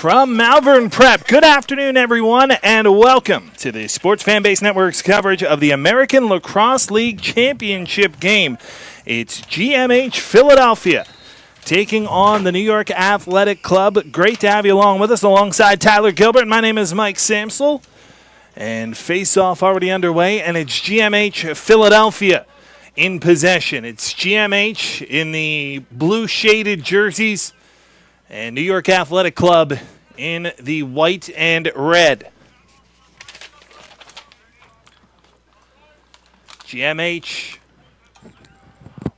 From Malvern Prep, good afternoon, everyone, and welcome to the Sports Fanbase Network's coverage of the American Lacrosse League Championship game. It's GMH Philadelphia taking on the New York Athletic Club. Great to have you along with us alongside Tyler Gilbert. My name is Mike Samsel, and face-off already underway, and it's GMH Philadelphia in possession. It's GMH in the blue-shaded jerseys, and New York Athletic Club in the white and red. GMH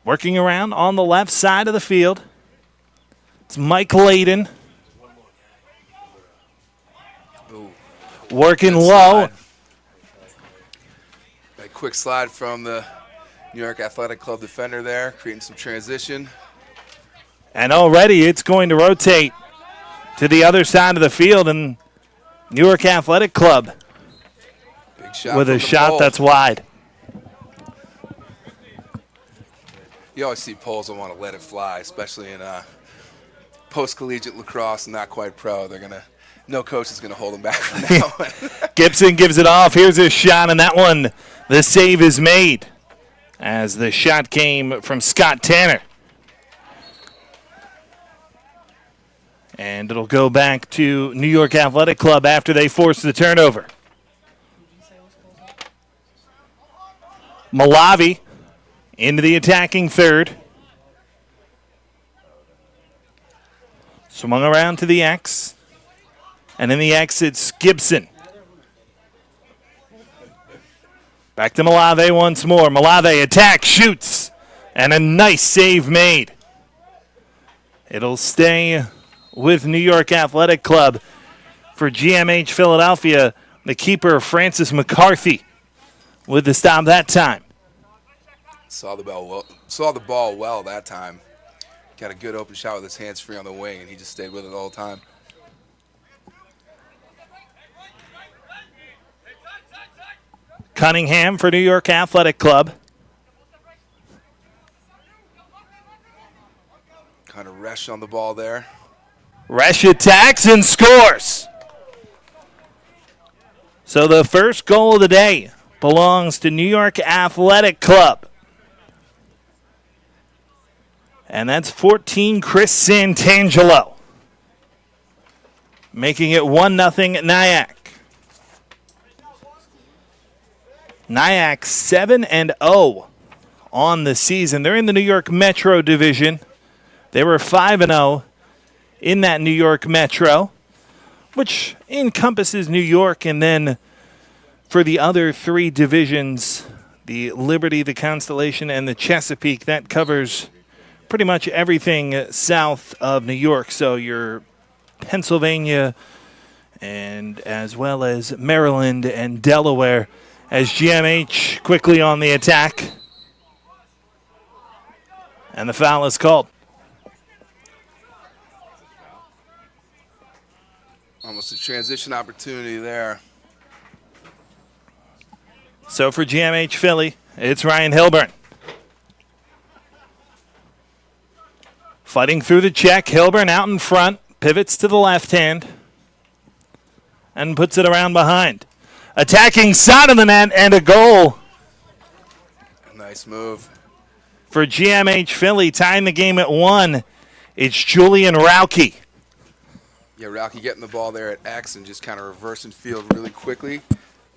working around on the left side of the field. It's Mike Layden. Working low. A quick slide from the New York Athletic Club defender there, creating some transition. And already it's going to rotate to the other side of the field, and New York Athletic Club Big shot with a shot pole. that's wide. You always see poles that want to let it fly, especially in post-collegiate lacrosse, not quite pro. No coach is going to hold them back from now. Gibson gives it off. Here's a shot, and that one, the save is made as the shot came from Scott Tanner. And it'll go back to New York Athletic Club after they force the turnover. Malavi into the attacking third. Swung around to the X. And in the X, it's Gibson. Back to Malave once more. Malave attacks, shoots, and a nice save made. It'll stay with New York Athletic Club. For GMH Philadelphia, the keeper, Francis McCarthy, with the stop that time. Saw the ball well that time. Got a good open shot with his hands free on the wing, and he just stayed with it the whole time. Cunningham for New York Athletic Club. Kind of Resch on the ball there. Resch attacks and scores. So the first goal of the day belongs to New York Athletic Club. And that's 14, Chris Santangelo, making it 1-0 NYAC. NYAC 7-0 on the season. They're in the New York Metro Division. They were 5-0 in that New York Metro, which encompasses New York, and then for the other three divisions, the Liberty, the Constellation, and the Chesapeake, that covers pretty much everything south of New York. So your Pennsylvania, and as well as Maryland and Delaware, as GMH quickly on the attack. And the foul is called. Almost a transition opportunity there. So for GMH Philly, it's Ryan Hilburn. Fighting through the check, Hilburn out in front, pivots to the left hand, and puts it around behind. Attacking side of the net, and a goal. Nice move. For GMH Philly, tying the game at 1, it's Julian Rauke. Yeah, Rauke getting the ball there at X and just kind of reversing field really quickly.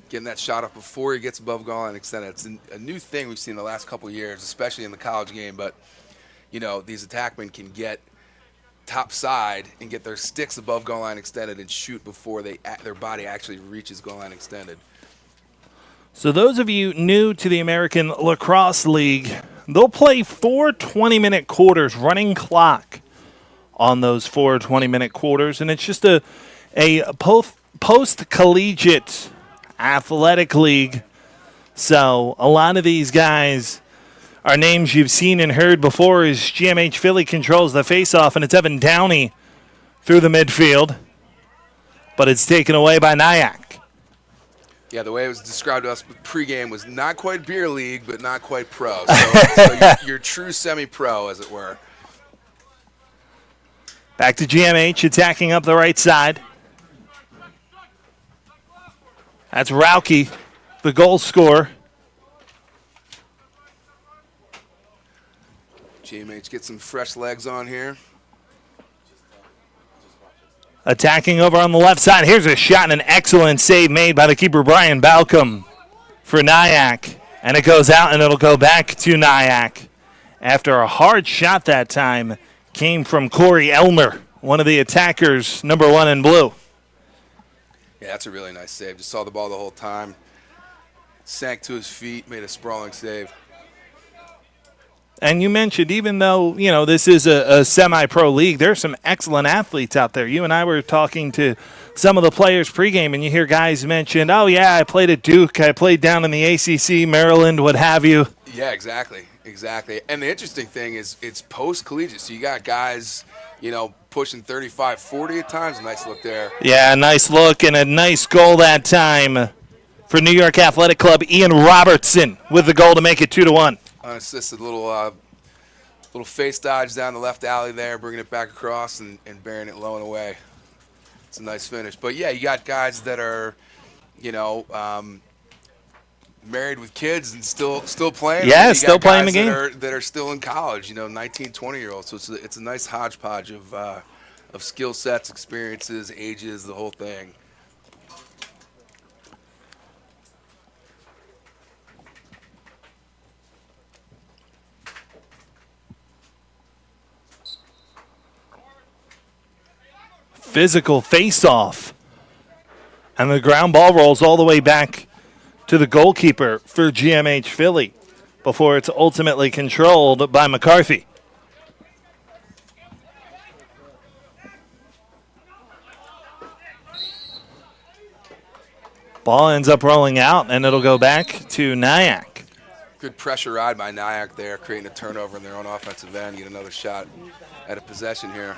Getting that shot up before he gets above goal line extended. It's a new thing we've seen the last couple of years, especially in the college game. But, you know, these attackmen can get top side and get their sticks above goal line extended and shoot before their body actually reaches goal line extended. So those of you new to the American Lacrosse League, they'll play 4 20-minute quarters, running clock on those 4 20-minute quarters, and it's just a post-collegiate athletic league. So a lot of these guys are names you've seen and heard before, as GMH Philly controls the faceoff, and it's Evan Downey through the midfield, but it's taken away by NYAC. Yeah, the way it was described to us pregame was not quite beer league, but not quite pro. So you're true semi-pro, as it were. Back to GMH, attacking up the right side. That's Rauke, the goal scorer. GMH gets some fresh legs on here. Attacking over on the left side. Here's a shot and an excellent save made by the keeper, Brian Balcom, for NYAC. And it goes out, and it'll go back to NYAC. After a hard shot that time came from Corey Elmer, one of the attackers, number 1 in blue. Yeah, that's a really nice save. Just saw the ball the whole time. Sank to his feet, made a sprawling save. And you mentioned, even though, this is a semi-pro league, there's some excellent athletes out there. You and I were talking to some of the players pregame, and you hear guys mention, oh, yeah, I played at Duke, I played down in the ACC, Maryland, what have you. Yeah, exactly. And the interesting thing is it's post-collegiate, so you got guys, pushing 35, 40 at times. Nice look there. Yeah, nice look and a nice goal that time for New York Athletic Club. Ian Robertson with the goal to make it 2-1. Unassisted little face dodge down the left alley there, bringing it back across and burying it low and away. It's a nice finish. But, yeah, you got guys that are, married with kids and still playing. Yeah, still playing the game. That are still in college, 19, 20-year-olds. So it's a nice hodgepodge of skill sets, experiences, ages, the whole thing. Physical face-off. And the ground ball rolls all the way back to the goalkeeper for GMH Philly before it's ultimately controlled by McCarthy. Ball ends up rolling out, and it'll go back to NYAC. Good pressure ride by NYAC there, creating a turnover in their own offensive end. Get another shot at a possession here.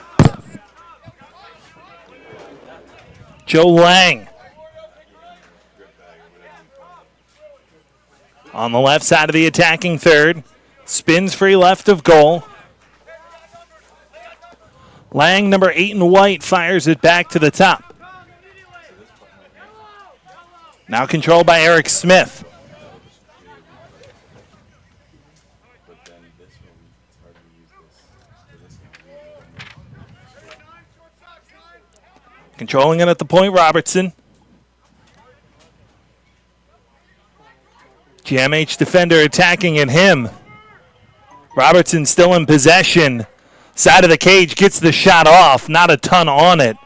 Joe Lang on the left side of the attacking third. Spins free left of goal. Lang, number 8 in white, fires it back to the top. Now controlled by Eric Smith. Controlling it at the point, Robertson. GMH defender attacking at him. Robertson still in possession. Side of the cage, gets the shot off. Not a ton on it.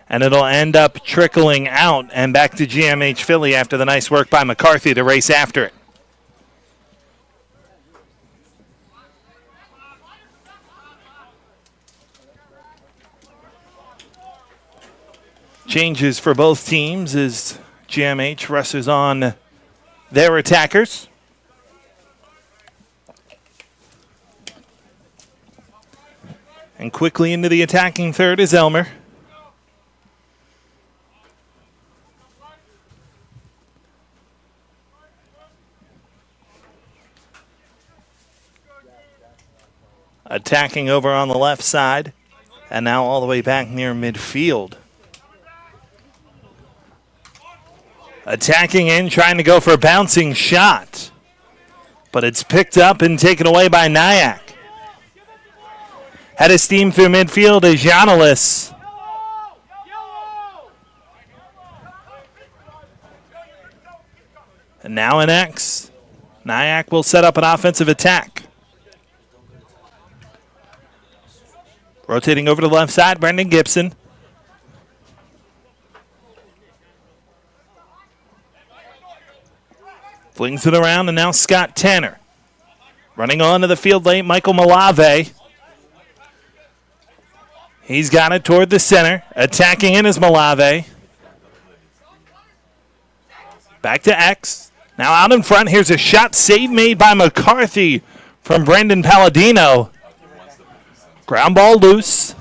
And it'll end up trickling out and back to GMH Philly after the nice work by McCarthy to race after it. Changes for both teams as GMH rushes on their attackers. And quickly into the attacking third is Elmer. Attacking over on the left side. And now all the way back near midfield. Attacking in, trying to go for a bouncing shot. But it's picked up and taken away by NYAC. Had a steam through midfield as Giannalis. And now an X. NYAC will set up an offensive attack. Rotating over to the left side, Brendan Gibson. Flings it around, and now Scott Tanner. Running onto the field late, Michael Malave. He's got it toward the center. Attacking in is Malave. Back to X. Now out in front, here's a shot save made by McCarthy from Brendan Palladino. Ground ball loose.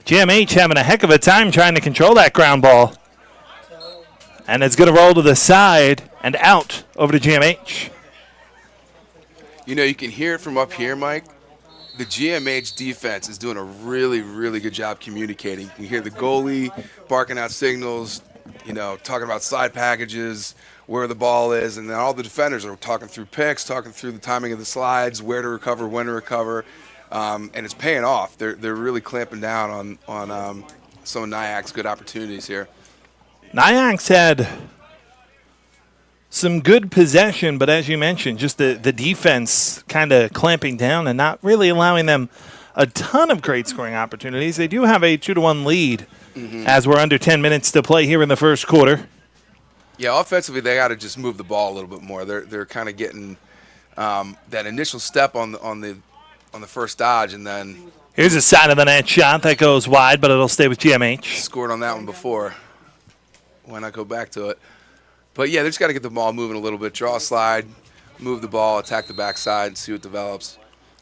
GMH having a heck of a time trying to control that ground ball. And it's going to roll to the side and out over to GMH. You can hear it from up here, Mike. the GMH defense is doing a really, really good job communicating. You hear the goalie barking out signals, talking about slide packages, where the ball is, and then all the defenders are talking through picks, talking through the timing of the slides, where to recover, when to recover, and it's paying off. They're really clamping down on some of NYAC's good opportunities here. NYAC's had some good possession, but as you mentioned, just the defense kind of clamping down and not really allowing them a ton of great scoring opportunities. They do have a 2-1 lead as we're under 10 minutes to play here in the first quarter. Yeah, offensively, they got to just move the ball a little bit more. They're kind of getting that initial step on the first dodge, and then here's a side of the net shot that goes wide, but it'll stay with GMH. Scored on that one before. Why not go back to it? But yeah, they just got to get the ball moving a little bit. Draw a slide, move the ball, attack the backside, and see what develops.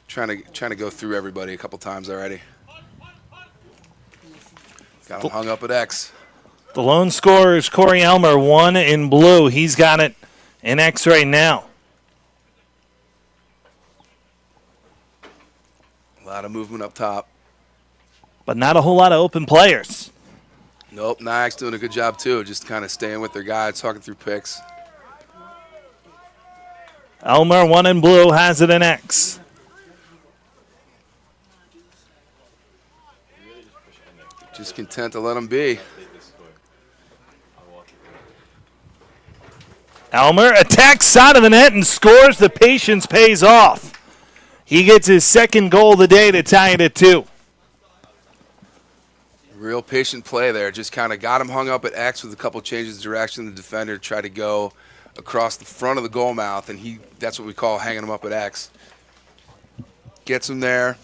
Trying to go through everybody a couple times already. Got him hung up at X. The lone scorer is Corey Elmer, 1 in blue. He's got it in X right now. A lot of movement up top. But not a whole lot of open players. Nope, NYAC's doing a good job too, just kind of staying with their guys, talking through picks. Elmer, 1 in blue, has it in X. Just content to let him be. Elmer attacks side of the net and scores. The patience pays off. He gets his second goal of the day to tie it at 2. Real patient play there. Just kind of got him hung up at X with a couple changes of direction. The defender tried to go across the front of the goal mouth, and that's what we call hanging him up at X. Gets him there.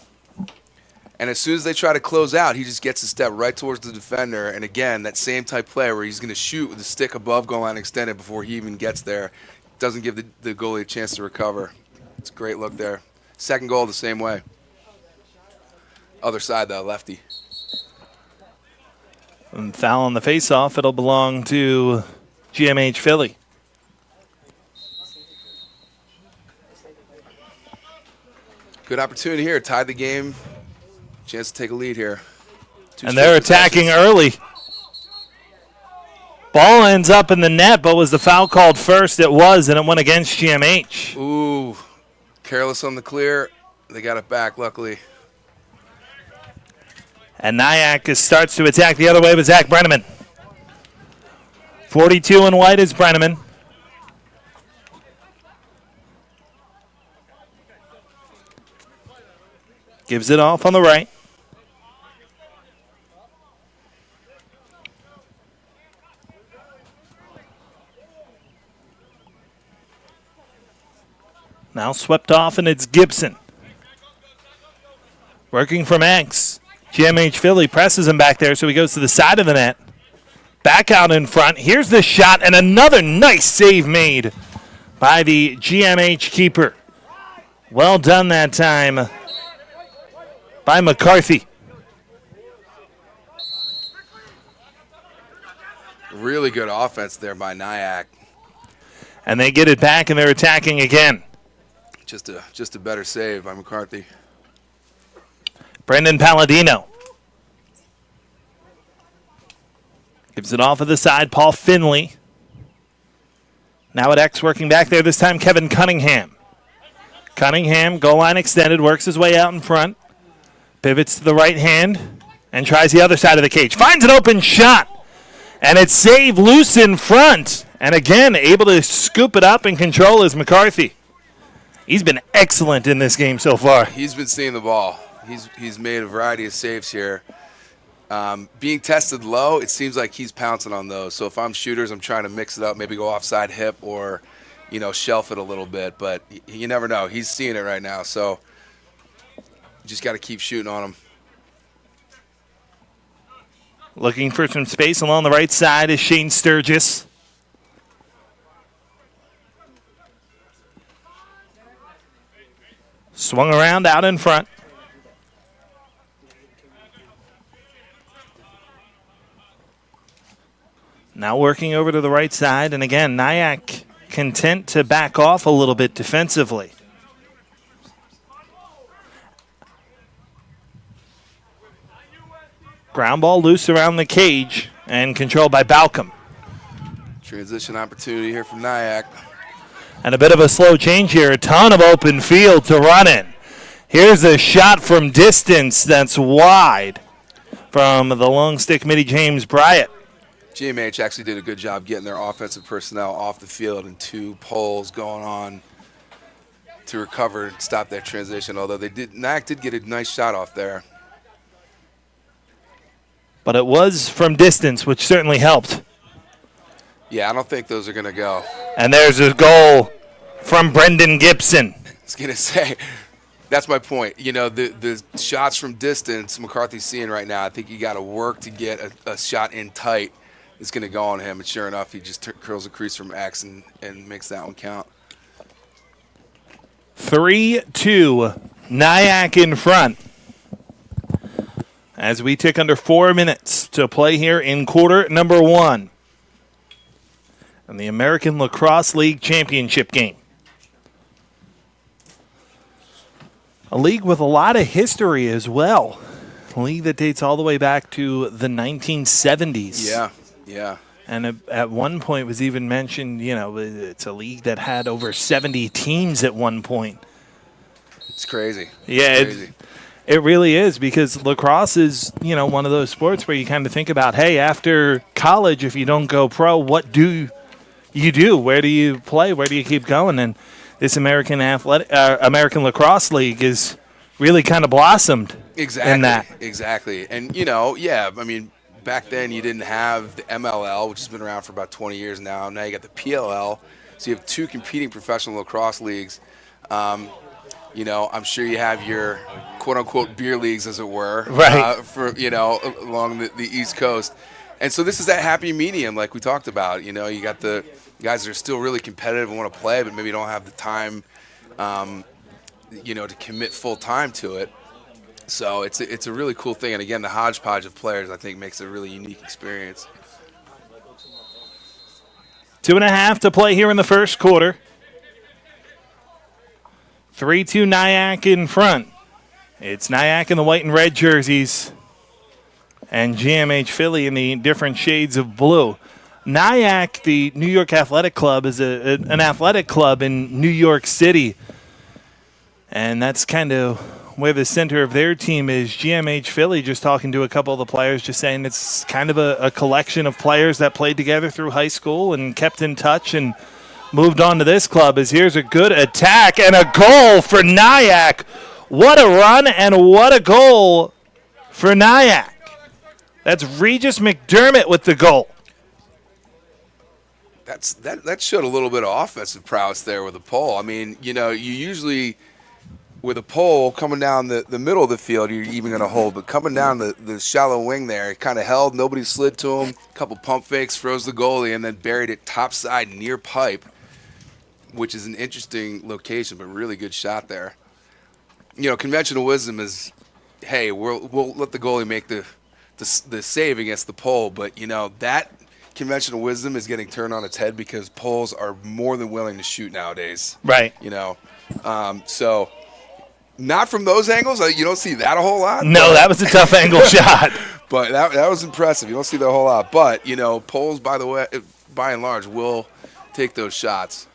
And as soon as they try to close out, he just gets a step right towards the defender. And again, that same type play where he's going to shoot with the stick above goal line extended before he even gets there. Doesn't give the goalie a chance to recover. It's a great look there. Second goal the same way. Other side, though, lefty. And foul on the faceoff. It'll belong to GMH Philly. Good opportunity here. Tied the game. Chance to take a lead here. And they're attacking early. Ball ends up in the net, but was the foul called first? It was, and it went against GMH. Ooh, careless on the clear. They got it back, luckily. And NYAC starts to attack the other way with Zach Brenneman. 42 in white is Brenneman. Gives it off on the right. Now swept off, and it's Gibson. Working from X. GMH Philly presses him back there, so he goes to the side of the net. Back out in front. Here's the shot, and another nice save made by the GMH keeper. Well done that time by McCarthy. Really good offense there by NYAC. And they get it back, and they're attacking again. Just a better save by McCarthy. Brendan Palladino gives it off of the side. Paul Finley. Now at X working back there. This time Kevin Cunningham. Cunningham, goal line extended, works his way out in front. Pivots to the right hand and tries the other side of the cage. Finds an open shot. And it's saved loose in front. And again, able to scoop it up and control is McCarthy. He's been excellent in this game so far. He's been seeing the ball. He's made a variety of saves here. Being tested low, it seems like he's pouncing on those. So if I'm shooters, I'm trying to mix it up, maybe go offside hip or, shelf it a little bit. But you never know. He's seeing it right now. So you just got to keep shooting on him. Looking for some space along the right side is Shane Sturgis. Swung around out in front. Now working over to the right side. And again, NYAC content to back off a little bit defensively. Ground ball loose around the cage and controlled by Balcom. Transition opportunity here from NYAC. And a bit of a slow change here. A ton of open field to run in. Here's a shot from distance that's wide from the long stick midi James Bryant. GMH actually did a good job getting their offensive personnel off the field and 2 poles going on to recover and stop that transition, although NYAC did get a nice shot off there. But it was from distance, which certainly helped. Yeah, I don't think those are going to go. And there's a goal from Brendan Gibson. I was going to say, that's my point. You know, the shots from distance McCarthy's seeing right now, I think you got to work to get a shot in tight. It's going to go on him, and sure enough, he just curls a crease from X and makes that one count. 3-2, NYAC in front. As we tick under 4 minutes to play here in quarter number 1 in the American Lacrosse League Championship game. A league with a lot of history as well. A league that dates all the way back to the 1970s. Yeah. And at one point was even mentioned, you know, it's a league that had over 70 teams at one point. It's crazy. Yeah, it's crazy. It really is, because lacrosse is, you know, one of those sports where you kind of think about, hey, after college, if you don't go pro, what do you do? Where do you play? Where do you keep going? And this American Lacrosse League is really kind of blossomed in that. Exactly. And, you know, yeah, I mean, back then you didn't have the MLL, which has been around for about 20 years now. Now you got the PLL. So you have 2 competing professional lacrosse leagues. You know, I'm sure you have your quote-unquote beer leagues, as it were, right? For, you know, along the East Coast. And so this is that happy medium like we talked about. You know, you got the guys that are still really competitive and want to play, but maybe don't have the time, you know, to commit full time to it. So it's a really cool thing. And, again, the hodgepodge of players, I think, makes it a really unique experience. 2.5 to play here in the first quarter. 3-2 NYAC in front. It's NYAC in the white and red jerseys and GMH Philly in the different shades of blue. NYAC, the New York Athletic Club, is an athletic club in New York City. And that's kind of where the center of their team is. GMH Philly, just talking to a couple of the players, just saying it's kind of a collection of players that played together through high school and kept in touch and moved on to this club. As here's a good attack and a goal for NYAC. What a run and what a goal for NYAC. That's Regis McDermott with the goal. That showed a little bit of offensive prowess there with the pole. I mean, you know, you usually with a pole coming down the middle of the field, you're even going to hold. But coming down the shallow wing there, it kind of held. Nobody slid to him. A couple pump fakes, froze the goalie, and then buried it topside near pipe, which is an interesting location, but really good shot there. You know, conventional wisdom is, hey, we'll let the goalie make the save against the pole. But, you know, that conventional wisdom is getting turned on its head because poles are more than willing to shoot nowadays. Right. You know, so not from those angles. You don't see that a whole lot. No, that was a tough angle shot. But that was impressive. You don't see that a whole lot. But, you know, poles, by and large, will take those shots.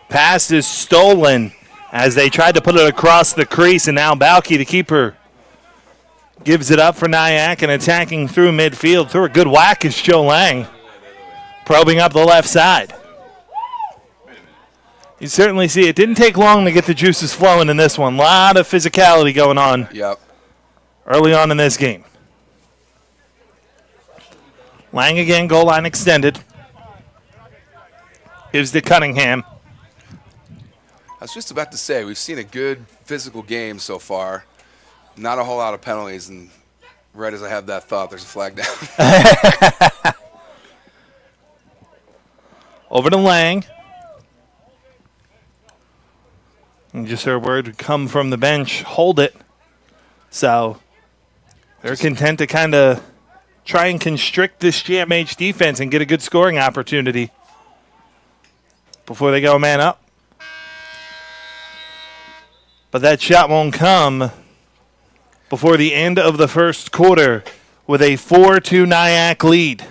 Pass is stolen as they tried to put it across the crease, and now Balke, the keeper, gives it up for NYAC, and attacking through midfield. Through a good whack is Joe Lang, probing up the left side. You certainly see it didn't take long to get the juices flowing in this one. A lot of physicality going on early on in this game. Lang again, goal line extended. Gives to Cunningham. I was just about to say, we've seen a good physical game so far. Not a whole lot of penalties, and right as I have that thought, there's a flag down. Over to Lang. And just heard word would come from the bench, hold it. So they're content to kind of try and constrict this GMH defense and get a good scoring opportunity before they go man up. But that shot won't come before the end of the first quarter. with a 4-2 NYAC lead.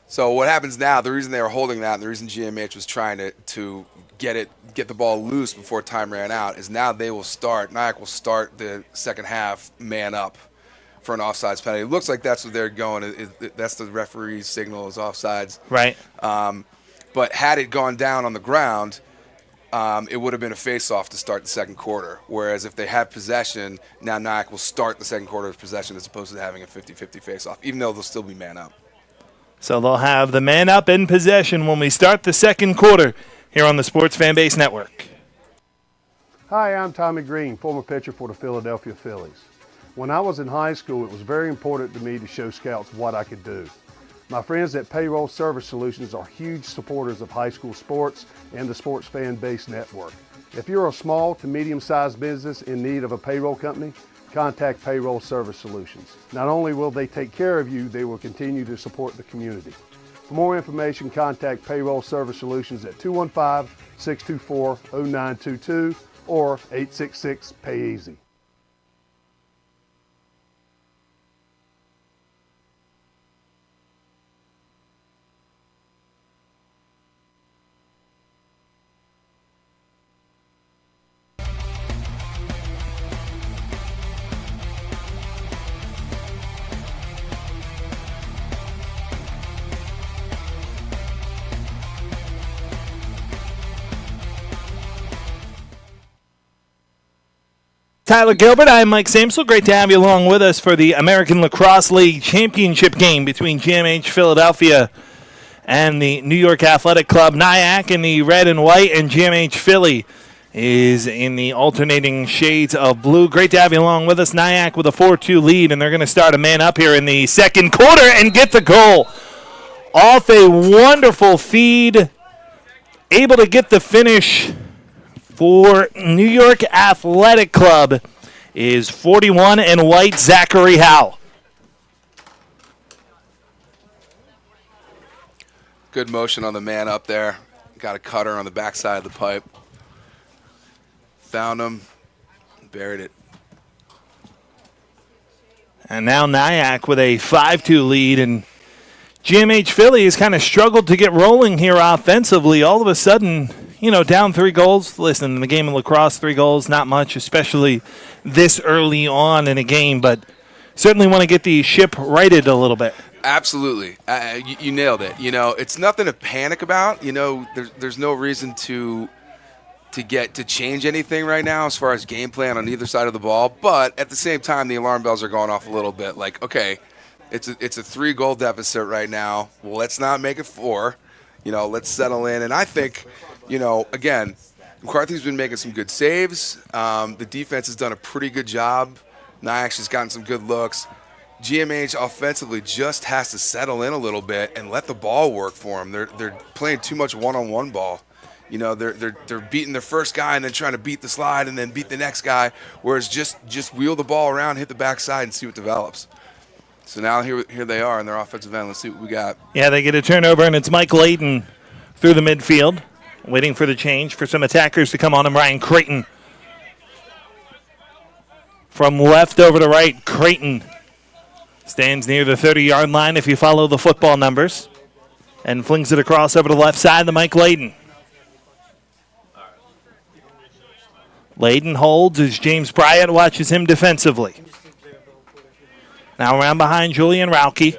So what happens now, the reason they were holding that and the reason GMH was trying to get the ball loose before time ran out is now NYAC will start the second half man up for an offsides penalty. It looks like that's what they're going. That's the referee's signal is offsides. Right. But had it gone down on the ground, it would have been a face-off to start the second quarter. Whereas if they have possession, now NYAC will start the second quarter with possession as opposed to having a 50-50 face-off, even though they'll still be man up. So they'll have the man up in possession when we start the second quarter here on the Sports Fan Base Network. Hi, I'm Tommy Green, former pitcher for the Philadelphia Phillies. When I was in high school, it was very important to me to show scouts what I could do. My friends at Payroll Service Solutions are huge supporters of high school sports and the Sports Fan Base Network. If you're a small to medium-sized business in need of a payroll company, contact Payroll Service Solutions. Not only will they take care of you, they will continue to support the community. For more information, contact Payroll Service Solutions at 215-624-0922 or 866-PAY-EASY. Tyler Gilbert, I'm Mike Samsel. Great to have you along with us for the American Lacrosse League Championship game between GMH Philadelphia and the New York Athletic Club. NYAC in the red and white, and GMH Philly is in the alternating shades of blue. Great to have you along with us. NYAC with a 4-2 lead, and they're going to start a man up here in the second quarter and get the goal off a wonderful feed. Able to get the finish for New York Athletic Club is 41 and white Zachary Howe. Good motion on the man up there. Got a cutter on the backside of the pipe. Found him, buried it. And now NYAC with a 5-2 lead, and GMH Philly has kind of struggled to get rolling here offensively. All of a sudden, down 3 goals. Listen, in the game of lacrosse, 3 goals, not much, especially this early on in a game, but certainly want to get the ship righted a little bit. Absolutely. You nailed it. It's nothing to panic about. There's no reason to change anything right now as far as game plan on either side of the ball. But at the same time, the alarm bells are going off a little bit. Like, okay, it's a 3-goal deficit right now. Well, let's not make it 4. Let's settle in. And I think, again, McCarthy's been making some good saves. The defense has done a pretty good job. NYAC has gotten some good looks. GMH offensively just has to settle in a little bit and let the ball work for them. They're playing too much one-on-one ball. They're beating their first guy and then trying to beat the slide and then beat the next guy, whereas just wheel the ball around, hit the backside, and see what develops. So now here they are in their offensive end. Let's see what we got. Yeah, they get a turnover, and it's Mike Layton through the midfield, waiting for the change for some attackers to come on him. Ryan Creighton. From left over to right, Creighton stands near the 30-yard line if you follow the football numbers, and flings it across over to the left side to Mike Layton. Layton holds as James Bryant watches him defensively. Now around behind Julian Rauke.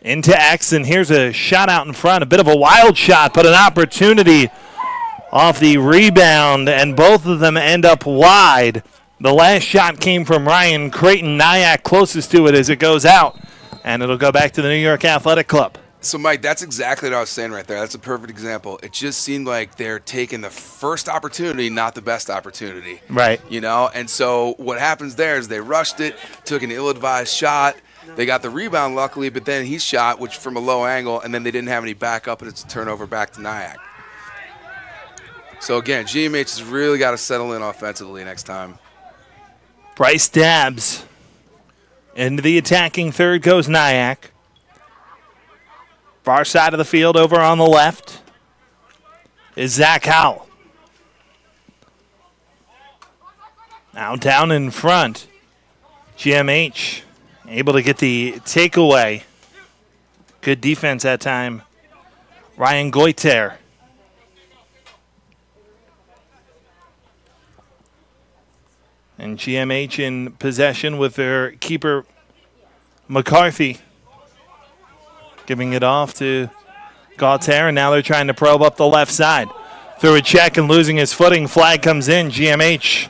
Into X, and here's a shot out in front. A bit of a wild shot, but an opportunity off the rebound, and both of them end up wide. The last shot came from Ryan Creighton. NYAC closest to it as it goes out, and it'll go back to the New York Athletic Club. So, Mike, that's exactly what I was saying right there. That's a perfect example. It just seemed like they're taking the first opportunity, not the best opportunity. Right. And so what happens there is they rushed it, took an ill-advised shot. They got the rebound, luckily, but then he shot, which from a low angle, and then they didn't have any backup, and it's a turnover back to NYAC. So, again, GMH has really got to settle in offensively next time. Bryce Dabbs. Into the attacking third goes NYAC. Far side of the field over on the left is Zach Howell. Now down in front GMH able to get the takeaway. Good defense that time. Ryan Goiter. And GMH in possession with their keeper, McCarthy. Giving it off to Gautier, and now they're trying to probe up the left side. Through a check and losing his footing. Flag comes in. GMH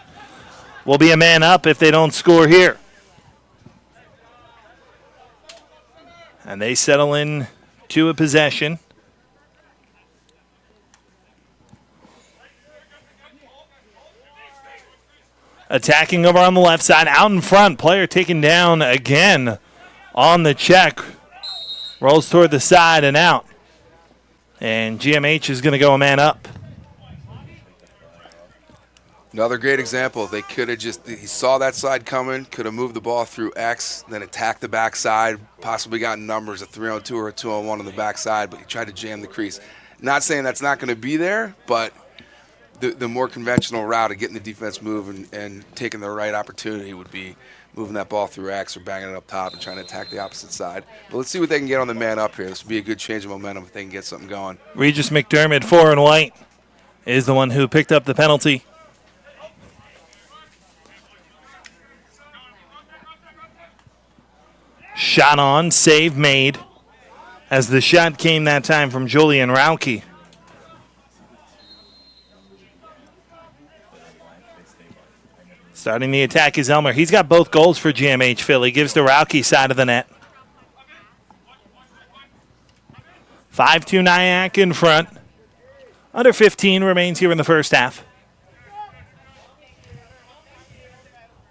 will be a man up if they don't score here. And they settle in to a possession. Attacking over on the left side. Out in front. Player taken down again on the check. Rolls toward the side and out. And GMH is going to go a man up. Another great example. They could have he saw that side coming, could have moved the ball through X, then attacked the backside, possibly gotten numbers, a 3-on-2 or a 2-on-1 on the backside, but he tried to jam the crease. Not saying that's not going to be there, but the more conventional route of getting the defense moving and taking the right opportunity would be moving that ball through X or banging it up top and trying to attack the opposite side. But let's see what they can get on the man up here. This would be a good change of momentum if they can get something going. Regis McDermott, 4 and white, is the one who picked up the penalty. Shot on, save made, as the shot came that time from Julian Rauke. Starting the attack is Elmer. He's got both goals for GMH Philly. Gives to Rauke side of the net. 5-2 NYAC in front. Under 15 remains here in the first half.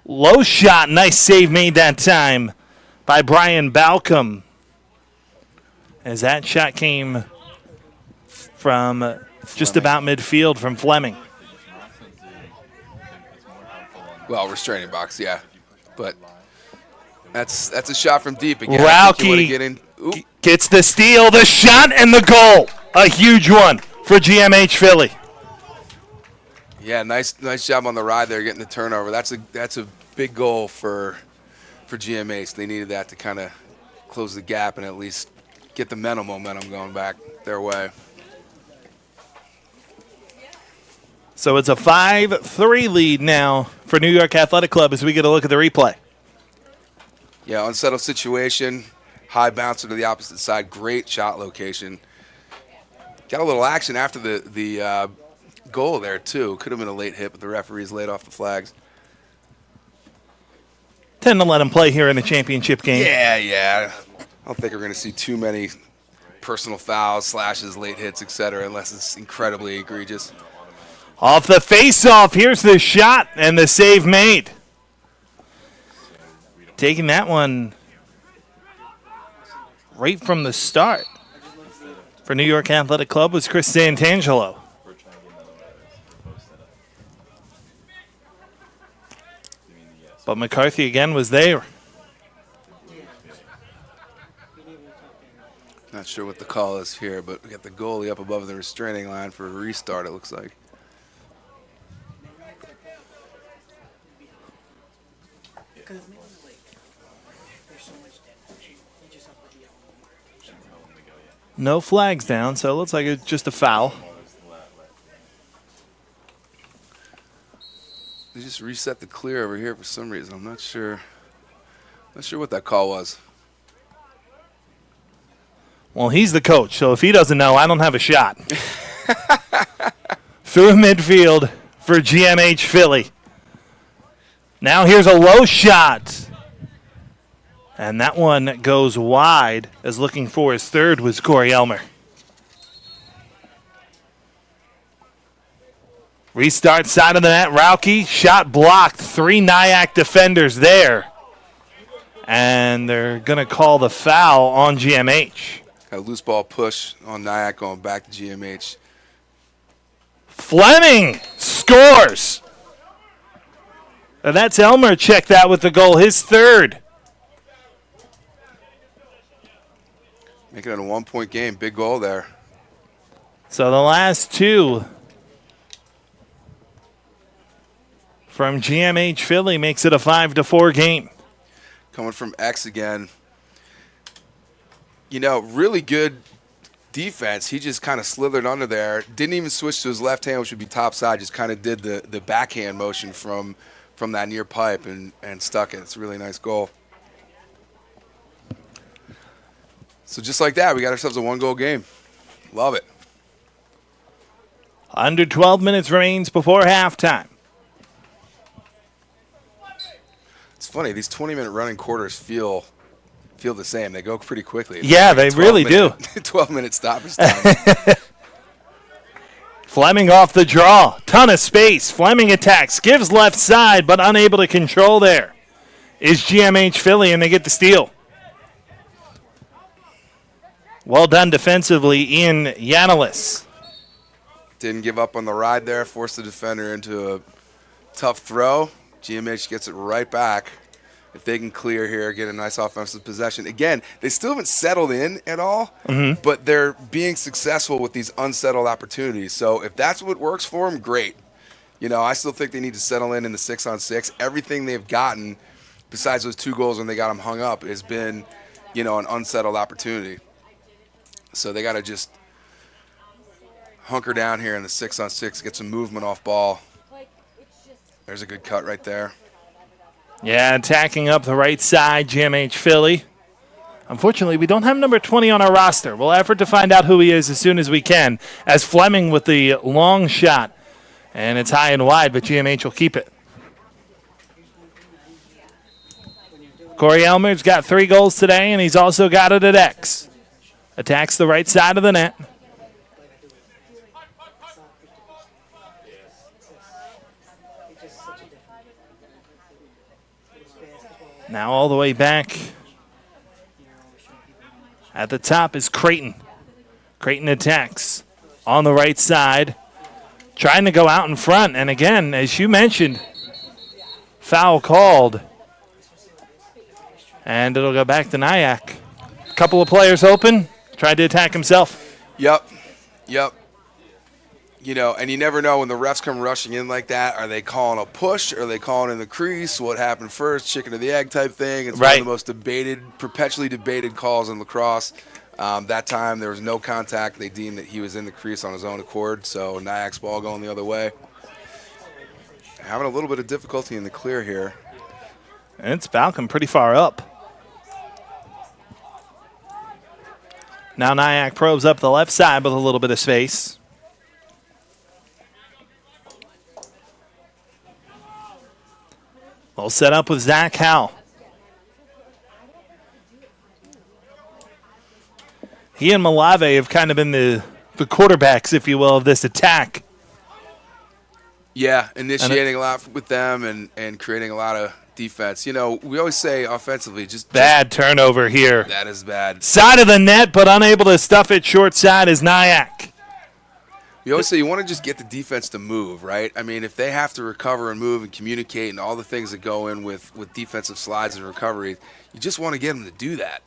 Low shot. Nice save made that time by Brian Balcom. As that shot came from just about midfield from Fleming. Well, restraining box, yeah. But that's a shot from deep again. Rauke gets the steal, the shot, and the goal. A huge one for GMH Philly. Yeah, nice job on the ride there, getting the turnover. That's a big goal for GMH. They needed that to kind of close the gap and at least get the mental momentum going back their way. So it's a 5-3 lead now for New York Athletic Club as we get a look at the replay. Yeah, unsettled situation. High bouncer to the opposite side. Great shot location. Got a little action after the goal there, too. Could have been a late hit, but the referees laid off the flags. Tend to let him play here in the championship game. Yeah. I don't think we're going to see too many personal fouls, slashes, late hits, etc., unless it's incredibly egregious. Off the face-off, here's the shot and the save made. Taking that one right from the start for New York Athletic Club was Chris Santangelo. But McCarthy again was there. Not sure what the call is here, but we got the goalie up above the restraining line for a restart, it looks like. No flags down, so it looks like it's just a foul. They just reset the clear over here for some reason. I'm not sure what that call was. Well, he's the coach, so if he doesn't know, I don't have a shot. Through midfield for GMH Philly. Now here's a low shot. And that one goes wide, as looking for his third was Corey Elmer. Restart side of the net. Rauke, shot blocked. 3 NYAC defenders there. And they're going to call the foul on GMH. Got a loose ball push on NYAC going back to GMH. Fleming scores. And that's Elmer. Check that with the goal, his third. Making it a 1-point game. Big goal there. So the last two from GMH Philly makes it a 5-4 game. coming from X again. Really good defense. He just kind of slithered under there. Didn't even switch to his left hand, which would be top side. Just kind of did the backhand motion from that near pipe and stuck it. It's a really nice goal. So just like that, we got ourselves a 1-goal game. Love it. Under 12 minutes remains before halftime. It's funny. These 20-minute running quarters feel the same. They go pretty quickly. Yeah, they really do. 12-minute stoppage time. Fleming off the draw. Ton of space. Fleming attacks. Gives left side, but unable to control there. Is GMH Philly, and they get the steal. Well done defensively, Ian Yanalis. Didn't give up on the ride there. Forced the defender into a tough throw. GMH gets it right back. If they can clear here, get a nice offensive possession. Again, they still haven't settled in at all, but they're being successful with these unsettled opportunities. So if that's what works for them, great. I still think they need to settle in the 6-on-6. Everything they've gotten, besides those 2 goals when they got them hung up, has been, an unsettled opportunity. So they got to just hunker down here in the 6-on-6, get some movement off ball. There's a good cut right there. Yeah, attacking up the right side, GMH Philly. Unfortunately, we don't have number 20 on our roster. We'll effort to find out who he is as soon as we can, as Fleming with the long shot. And it's high and wide, but GMH will keep it. Corey Elmer's got 3 goals today, and he's also got it at X. Attacks the right side of the net. Now all the way back. At the top is Creighton. Creighton attacks on the right side. Trying to go out in front. And again, as you mentioned, foul called. And it'll go back to NYAC. Couple of players open. Tried to attack himself. Yep. And you never know when the refs come rushing in like that. Are they calling a push? Are they calling in the crease? What happened first? Chicken or the egg type thing. It's one of the most perpetually debated calls in lacrosse. That time there was no contact. They deemed that he was in the crease on his own accord. So NYAC's ball going the other way. Having a little bit of difficulty in the clear here. And it's Balcom pretty far up. Now NYAC probes up the left side with a little bit of space. We'll set up with Zach Howe. He and Malave have kind of been the quarterbacks, if you will, of this attack. Yeah, initiating a lot with them and creating a lot of defense. We always say offensively, just bad turnover here. That is bad. Side of the net, but unable to stuff it short side is NYAC. We always say you want to just get the defense to move, right? I mean, if they have to recover and move and communicate and all the things that go in with defensive slides and recovery, you just want to get them to do that.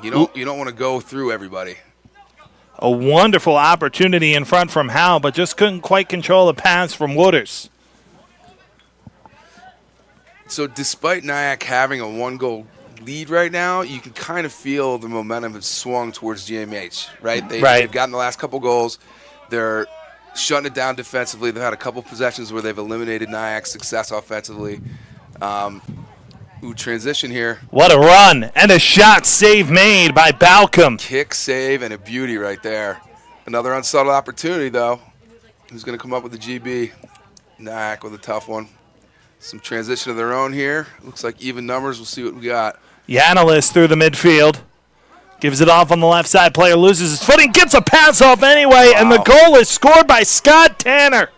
You don't want to go through everybody. A wonderful opportunity in front from Howe, but just couldn't quite control the pass from Wooders. So despite NYAC having a 1-goal lead right now, you can kind of feel the momentum has swung towards GMH, right? They've gotten the last couple goals. They're shutting it down defensively. They've had a couple possessions where they've eliminated NYAC's success offensively. Transition here. What a run and a shot save made by Balcom. Kick save and a beauty right there. Another unsettled opportunity, though. Who's going to come up with the GB? NYAC with a tough one. Some transition of their own here. Looks like even numbers. We'll see what we got. Yanalis through the midfield. Gives it off on the left side. Player loses his footing. Gets a pass off anyway. Wow. And the goal is scored by Scott Tanner.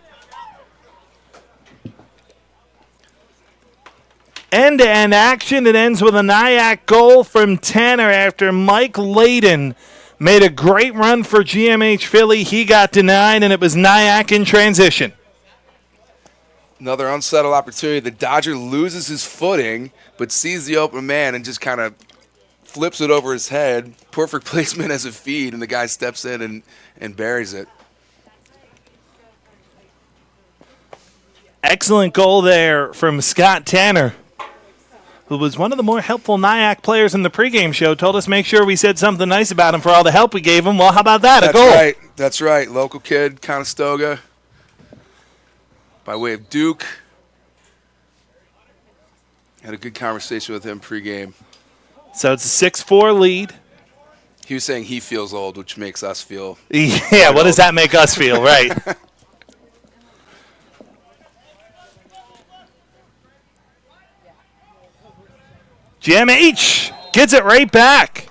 End-to-end action. It ends with a NYAC goal from Tanner after Mike Layden made a great run for GMH Philly. He got denied, and it was NYAC in transition. Another unsettled opportunity. The Dodger loses his footing, but sees the open man and just kind of flips it over his head. Perfect placement as a feed, and the guy steps in and buries it. Excellent goal there from Scott Tanner. who was one of the more helpful NYAC players in the pregame show, told us make sure we said something nice about him for all the help we gave him. Well, how about that? A goal. That's right. That's right. Local kid, Conestoga, by way of Duke. Had a good conversation with him pregame. So it's a 6-4 lead. He was saying he feels old, which makes us feel Yeah, what does that make us feel, right? GMH gets it right back.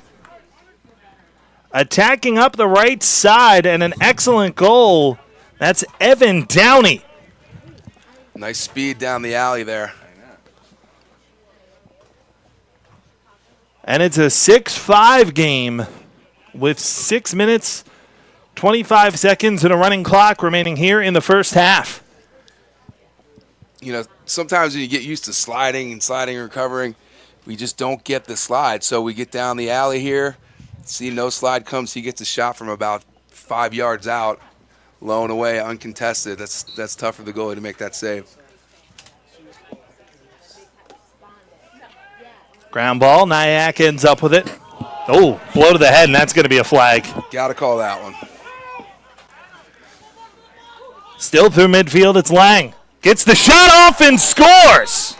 Attacking up the right side and an excellent goal. That's Evan Downey. Nice speed down the alley there. And it's a 6-5 game with 6 minutes, 25 seconds, and a running clock remaining here in the first half. You know, sometimes when you get used to sliding and recovering, we just don't get the slide. So we get down the alley here, see no slide comes. He gets a shot from about 5 yards out, low and away, uncontested. That's tough for the goalie to make that save. Ground ball, NYAC ends up with it. Oh, blow to the head, and that's going to be a flag. Got to call that one. Still through midfield, it's Lang. Gets the shot off and scores.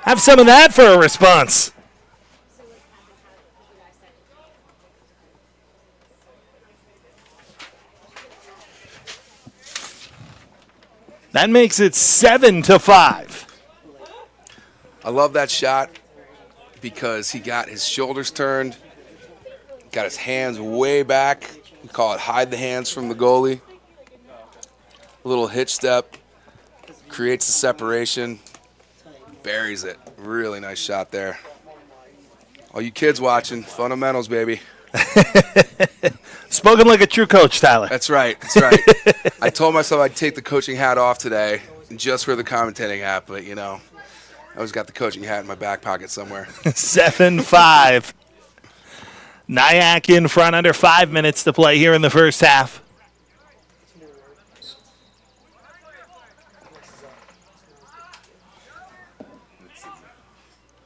Have some of that for a response. That makes it 7-5. I love that shot because he got his shoulders turned, got his hands way back. We call it hide the hands from the goalie. A little hitch step, creates a separation, buries it. Really nice shot there. All you kids watching, fundamentals, baby. Spoken like a true coach, Tyler. That's right. That's right. I told myself I'd take the coaching hat off today just for the commentating hat, but, you know, I always got the coaching hat in my back pocket somewhere. 7-5. NYAC in front, under 5 minutes to play here in the first half.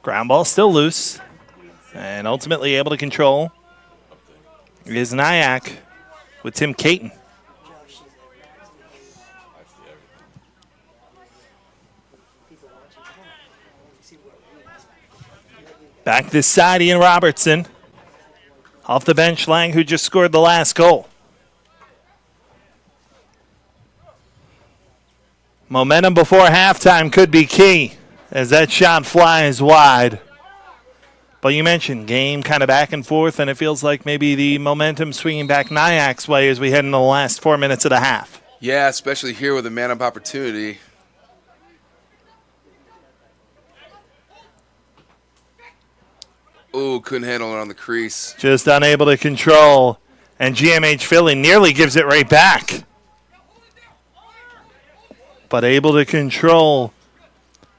Ground ball still loose, and ultimately able to control is NYAC with Tim Caton. Back this side, Ian Robertson. Off the bench, Lang, who just scored the last goal. Momentum before halftime could be key as that shot flies wide. But you mentioned game kind of back and forth, and it feels like maybe the momentum swinging back NYAC's way as we head into the last 4 minutes of the half. Yeah, especially here with a man-up opportunity. Ooh, couldn't handle it on the crease. Just unable to control, and GMH Philly nearly gives it right back. But able to control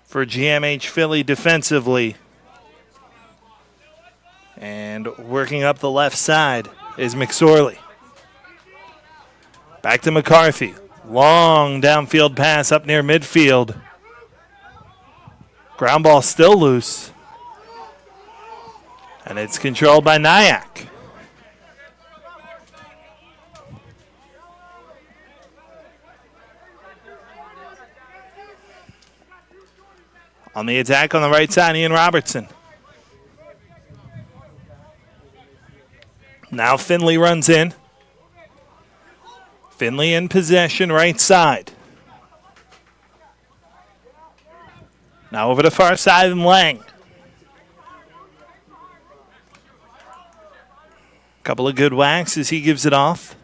for GMH Philly defensively. And working up the left side is McSorley. Back to McCarthy. Long downfield pass up near midfield. Ground ball still loose. And it's controlled by NYAC. On the attack on the right side, Ian Robertson. Now Finley runs in. Finley in possession, right side. Now over to far side and Lang. Couple of good whacks as he gives it off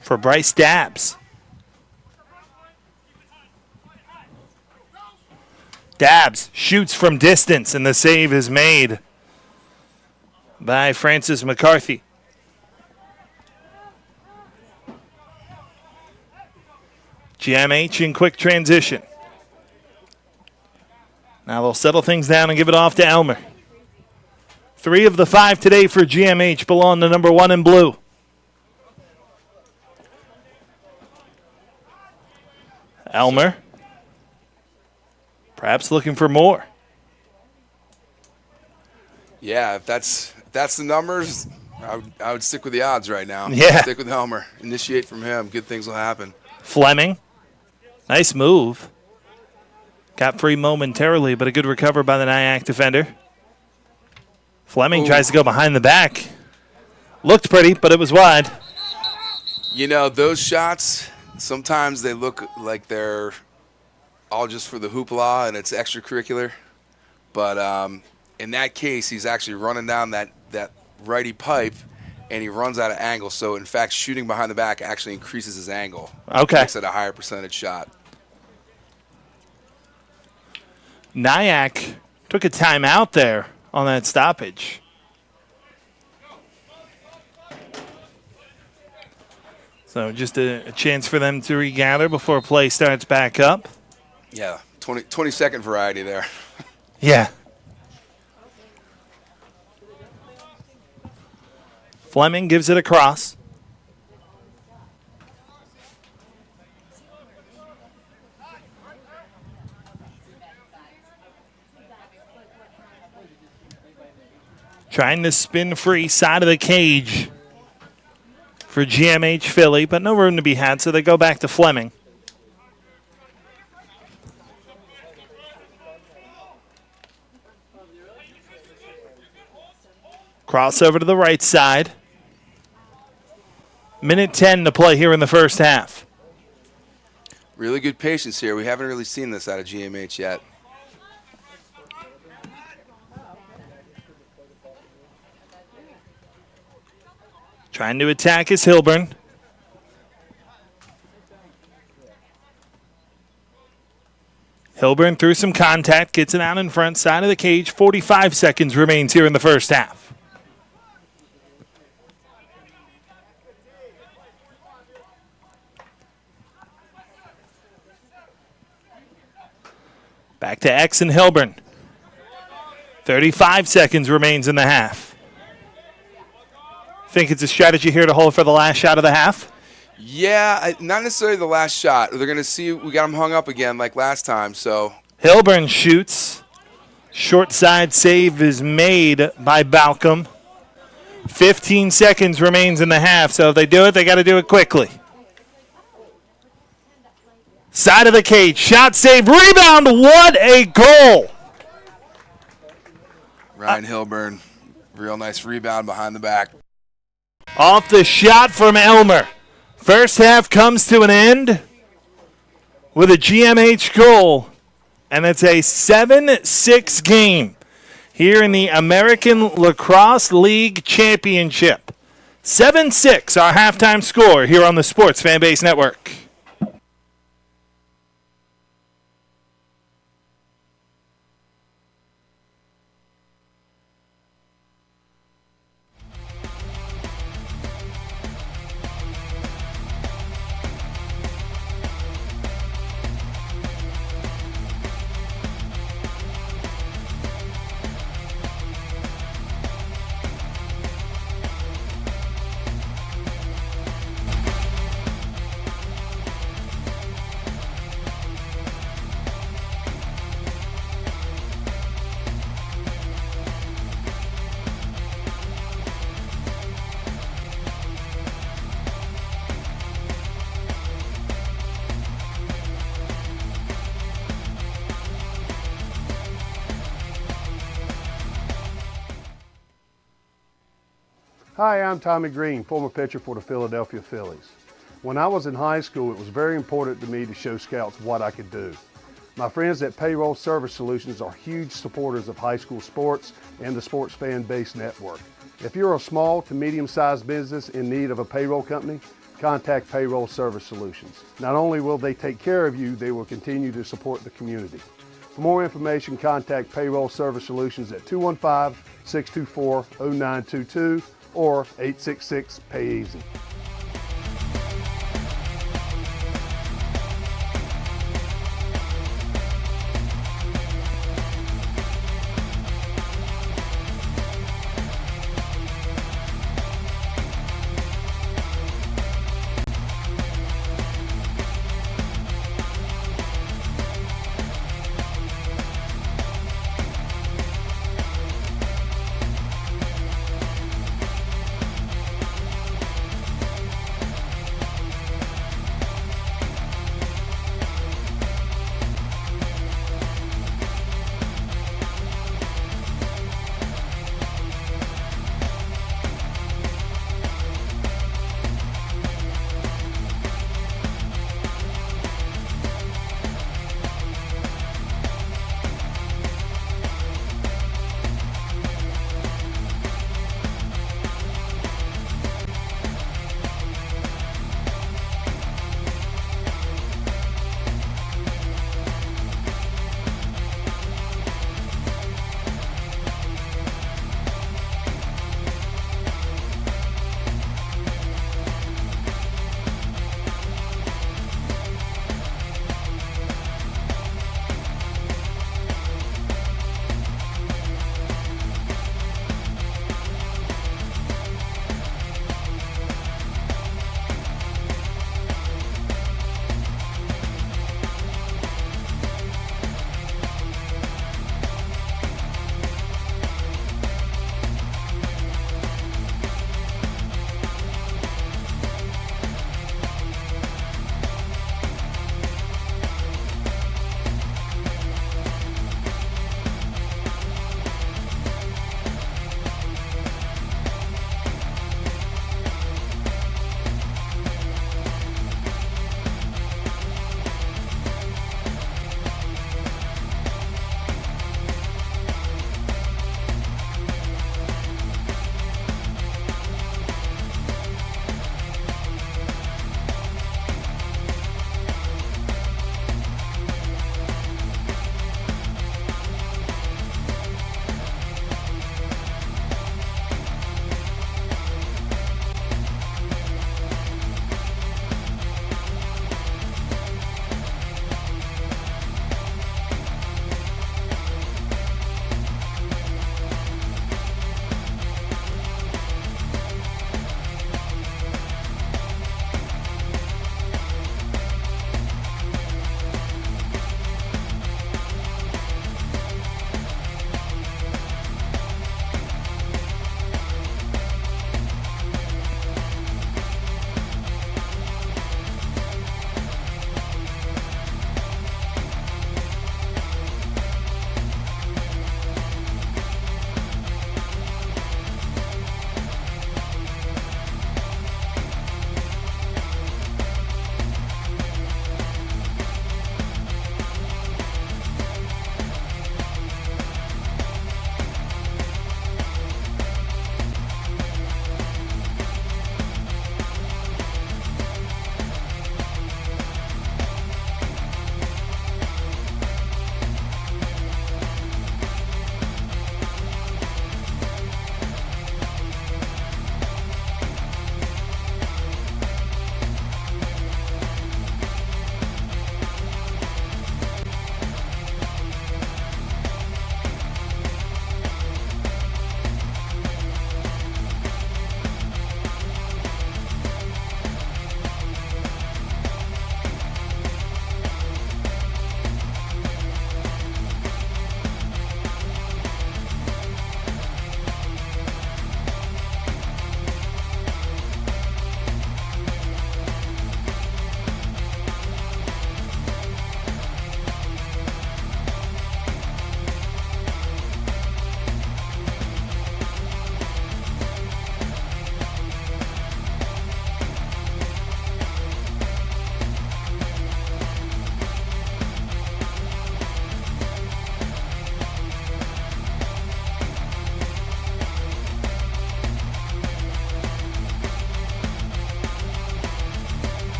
for Bryce Dabbs. Dabbs shoots from distance, and the save is made by Francis McCarthy. GMH in quick transition. Now they'll settle things down and give it off to Elmer. 3 of the 5 today for GMH belong to number 1 in blue. Elmer Perhaps looking for more. Yeah, if that's the numbers, I would stick with the odds right now. Yeah. Stick with Helmer. Initiate from him. Good things will happen. Fleming. Nice move. Got free momentarily, but a good recover by the NYAC defender. Fleming tries to go behind the back. Looked pretty, but it was wide. You know, those shots, sometimes they look like they're all just for the hoopla and it's extracurricular. But in that case, he's actually running down that righty pipe, and he runs out of angle. So, in fact, shooting behind the back actually increases his angle. Okay. Makes it a higher percentage shot. NYAC took a timeout there on that stoppage. So just a chance for them to regather before play starts back up. Yeah, 20-second variety there. Yeah. Fleming gives it across. Trying to spin free side of the cage for GMH Philly, but no room to be had, so they go back to Fleming. Crossover to the right side. Minute 10 to play here in the first half. Really good patience here. We haven't really seen this out of GMH yet. Trying to attack is Hilburn. Hilburn through some contact, gets it out in front, side of the cage. 45 seconds remains here in the first half. Back to X and Hilburn. 35 seconds remains in the half. Think it's a strategy here to hold for the last shot of the half? Yeah, not necessarily the last shot. They're going to see we got him hung up again like last time. So Hilburn shoots. Short side save is made by Balcom. 15 seconds remains in the half, so if they do it, they got to do it quickly. Side of the cage, shot save, rebound, what a goal! Ryan Hilburn, real nice rebound behind the back. Off the shot from Elmer. First half comes to an end with a GMH goal, and it's a 7-6 game here in the American Lacrosse League Championship. 7-6, our halftime score here on the Sports Fanbase Network. Hi, I'm Tommy Green, former pitcher for the Philadelphia Phillies. When I was in high school, it was very important to me to show scouts what I could do. My friends at Payroll Service Solutions are huge supporters of high school sports and the Sports Fan Base Network. If you're a small to medium-sized business in need of a payroll company, contact Payroll Service Solutions. Not only will they take care of you, they will continue to support the community. For more information, contact Payroll Service Solutions at 215-624-0922 or 866-PAY-EASY.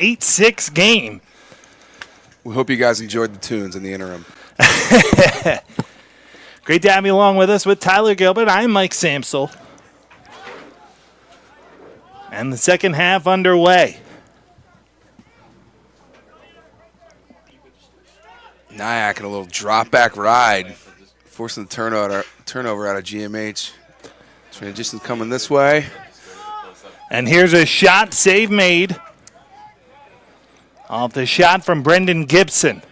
8-6 game. We hope you guys enjoyed the tunes in the interim. Great to have you along with us with Tyler Gilbert. I'm Mike Samsel. And the second half underway. NYAC in a little drop-back ride, forcing the turnover out of GMH. Transition's coming this way. And here's a shot, save made. Off the shot from Brendan Gibson.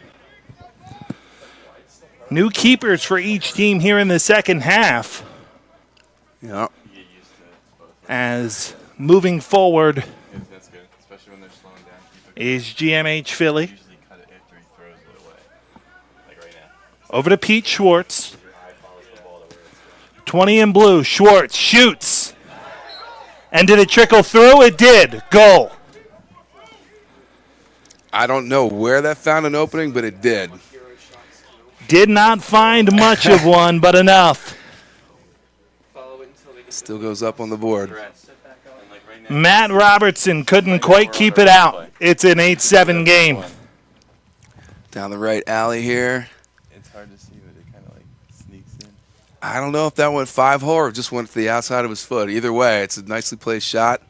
New keepers for each team here in the second half. Yeah. As moving forward is GMH Philly. Over to Pete Schwartz. 20 in blue. Schwartz shoots. And did it trickle through? It did. Goal. I don't know where that found an opening, but it did. Did not find much of one, but enough. Still goes up on the board. Matt Robertson couldn't quite keep it out. It's an 8-7 game. Down the right alley here. It's hard to see, but it kind of like sneaks in. I don't know if that went 5-hole or just went to the outside of his foot. Either way, it's a nicely placed shot,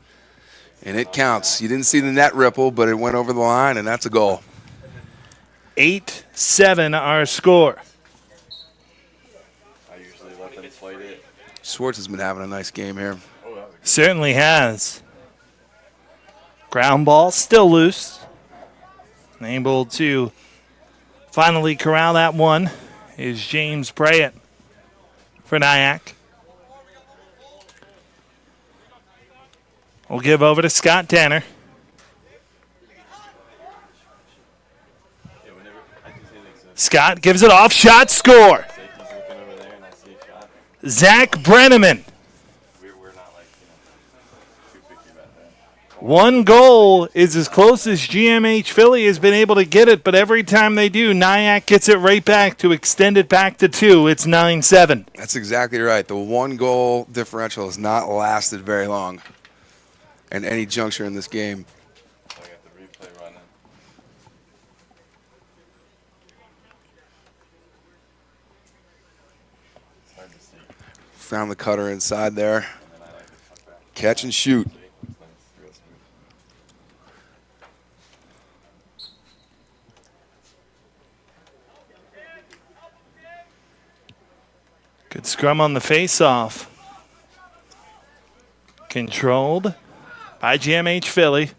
and it counts. You didn't see the net ripple, but it went over the line, and that's a goal. 8-7 our score. I usually let them fight it. Schwartz has been having a nice game here. Certainly has. Ground ball still loose. Able to finally corral that one is James Bryant for NYAC. We'll give over to Scott Tanner. Scott gives it off. Shot, score. Zach Brenneman. We're not like, too picky about that. One goal is as close as GMH Philly has been able to get it, but every time they do, NYAC gets it right back to extend it back to 2. It's 9-7. That's exactly right. The one-goal differential has not lasted very long at any juncture in this game. So I got the replay running. It's hard to see. Found the cutter inside there. Catch and shoot. Good scrum on the face-off. Controlled by GMH Philly.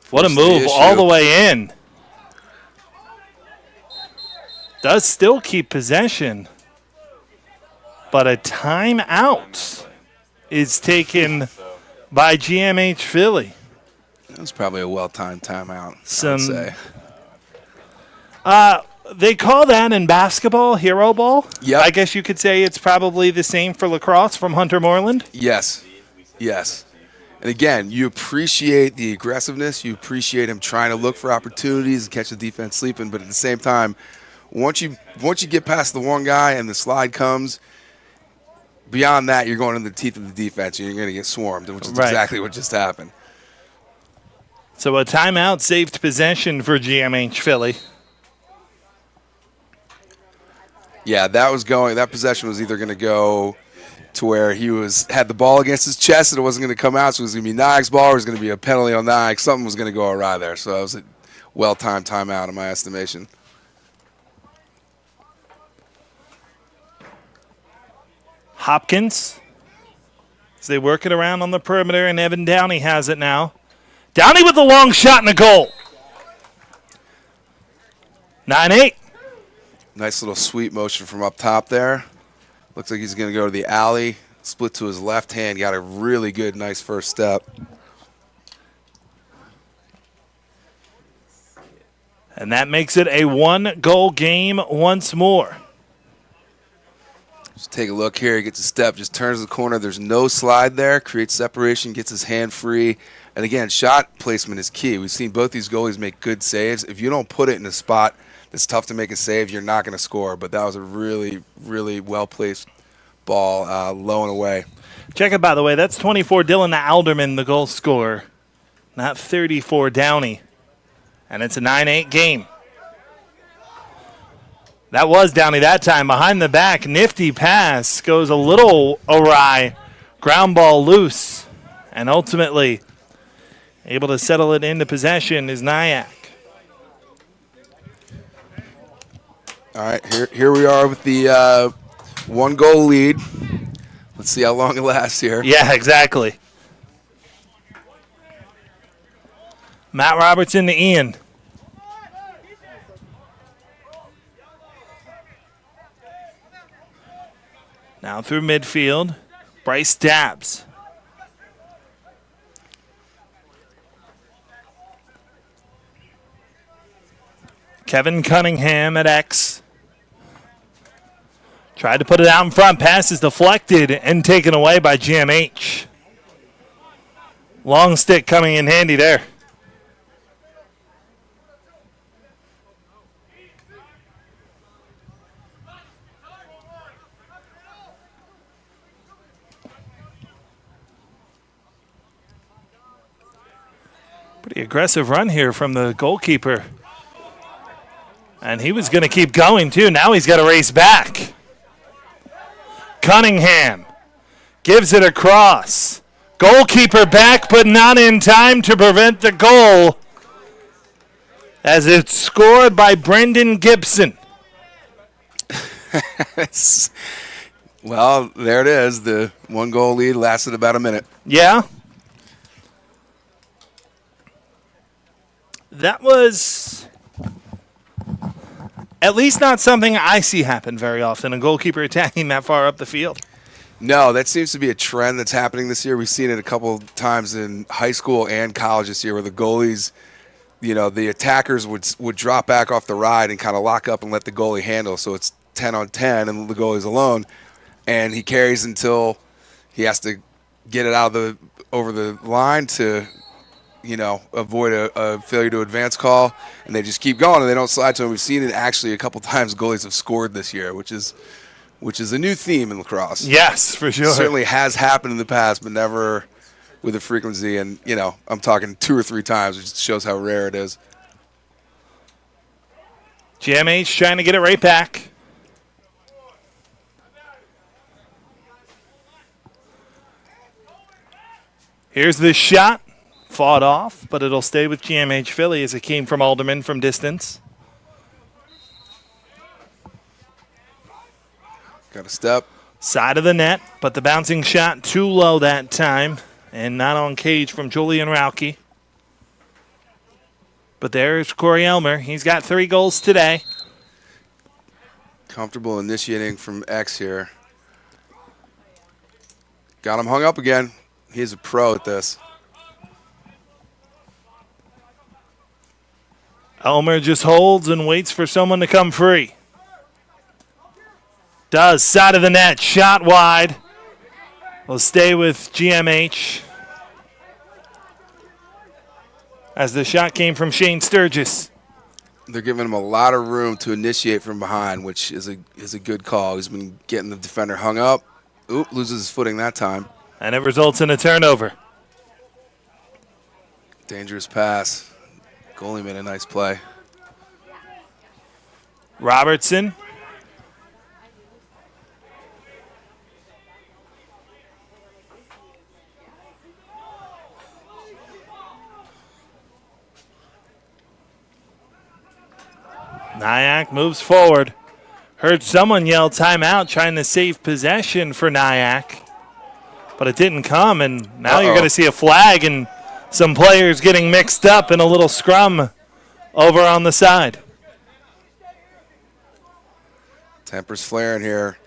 What a Forced the move issue. all the way in. Does still keep possession. But a timeout is taken by GMH Philly. That was probably a well-timed timeout, Some- I would say. They call that in basketball hero ball. Yep. I guess you could say it's probably the same for lacrosse from Hunter Moreland. Yes. Yes. And again, you appreciate the aggressiveness. You appreciate him trying to look for opportunities and catch the defense sleeping. But at the same time, once you get past the one guy and the slide comes, beyond that, you're going in the teeth of the defense and you're going to get swarmed, which is Right. exactly what just happened. So a timeout saved possession for GMH Philly. Yeah, that possession was either going to go to where he had the ball against his chest and it wasn't going to come out, so it was going to be NYAC's ball, or it was going to be a penalty on NYAC. Something was going to go awry there. So that was a well-timed timeout in my estimation. Hopkins, as they work it around on the perimeter, and Evan Downey has it now. Downey with the long shot and a goal. 9-8. Nice little sweep motion from up top there. Looks like he's going to go to the alley, split to his left hand, got a really good, nice first step. And that makes it a one-goal game once more. Just take a look here. He gets a step, just turns the corner. There's no slide there. Creates separation, gets his hand free. And again, shot placement is key. We've seen both these goalies make good saves. If you don't put it in a spot that's tough to make a save, you're not going to score. But that was a really, really well-placed ball, low and away. Check it, by the way. That's 24 Dylan Alderman, the goal scorer, not 34 Downey. And it's a 9-8 game. That was Downey that time. Behind the back, nifty pass goes a little awry. Ground ball loose. And ultimately able to settle it into possession is NYAC. All right, here we are with the 1-goal lead. Let's see how long it lasts here. Yeah, exactly. Matt Robertson to Ian. Now through midfield. Bryce dabs. Kevin Cunningham at X. Tried to put it out in front. Pass is deflected and taken away by GMH. Long stick coming in handy there. Pretty aggressive run here from the goalkeeper. And he was going to keep going, too. Now he's got to race back. Cunningham gives it across. Goalkeeper back, but not in time to prevent the goal. As it's scored by Brendan Gibson. Well, there it is. The 1-goal lead lasted about a minute. Yeah. That was at least not something I see happen very often, a goalkeeper attacking that far up the field. No, that seems to be a trend that's happening this year. We've seen it a couple times in high school and college this year where the goalies, the attackers would drop back off the ride and kind of lock up and let the goalie handle. So it's 10 on 10 and the goalie's alone. And he carries until he has to get it over the line to avoid a failure to advance call, and they just keep going and they don't slide to him. We've seen it actually a couple times. Goalies have scored this year, which is a new theme in lacrosse. Yes, for sure. It certainly has happened in the past, but never with a frequency. And I'm talking 2 or 3 times, which shows how rare it is. GMH trying to get it right back. Here's the shot. Fought off, but it'll stay with GMH Philly as it came from Alderman from distance. Got a step. Side of the net, but the bouncing shot too low that time and not on cage from Julian Rauke. But there's Corey Elmer. He's got 3 goals today. Comfortable initiating from X here. Got him hung up again. He's a pro at this. Elmer just holds and waits for someone to come free. Does. Side of the net. Shot wide. Will stay with GMH. As the shot came from Shane Sturgis. They're giving him a lot of room to initiate from behind, which is a good call. He's been getting the defender hung up. Oop, loses his footing that time. And it results in a turnover. Dangerous pass. Goalie made a nice play. Robertson. NYAC moves forward. Heard someone yell timeout trying to save possession for NYAC. But it didn't come, and now you're going to see a flag and some players getting mixed up in a little scrum over on the side. Tempers flaring here.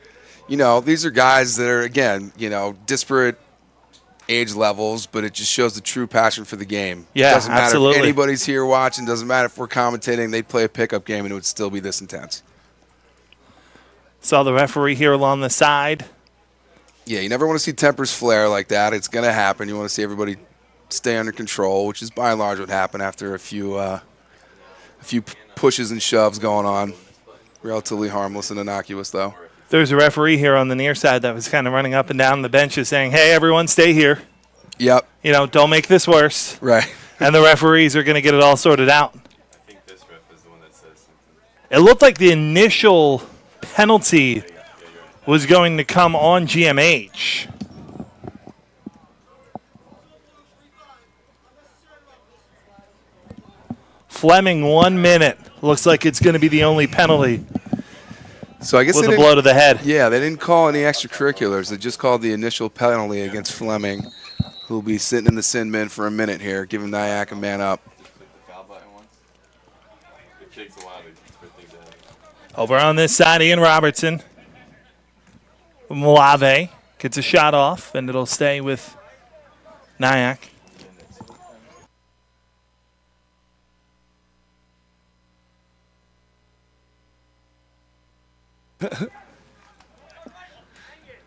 These are guys that are, again, disparate age levels, but it just shows the true passion for the game. Yeah, doesn't matter absolutely. if anybody's here watching, doesn't matter if we're commentating, they'd play a pickup game and it would still be this intense. Saw the referee here along the side. Yeah, you never want to see tempers flare like that. It's going to happen. You want to see everybody stay under control, which is by and large what happened after a few pushes and shoves going on. Relatively harmless and innocuous, though. There's a referee here on the near side that was kind of running up and down the benches saying, hey, everyone stay here. Yep. Don't make this worse. Right. And the referees are going to get it all sorted out. It looked like the initial penalty was going to come on GMH. Fleming, 1 minute. Looks like it's going to be the only penalty So I guess with they a blow to the head. Yeah, they didn't call any extracurriculars. They just called the initial penalty against Fleming, who'll be sitting in the sin bin for a minute here, giving NYAC a man up. Click the foul button once. It takes a while to put things in. Over on this side, Ian Robertson. Malave gets a shot off, and it'll stay with NYAC.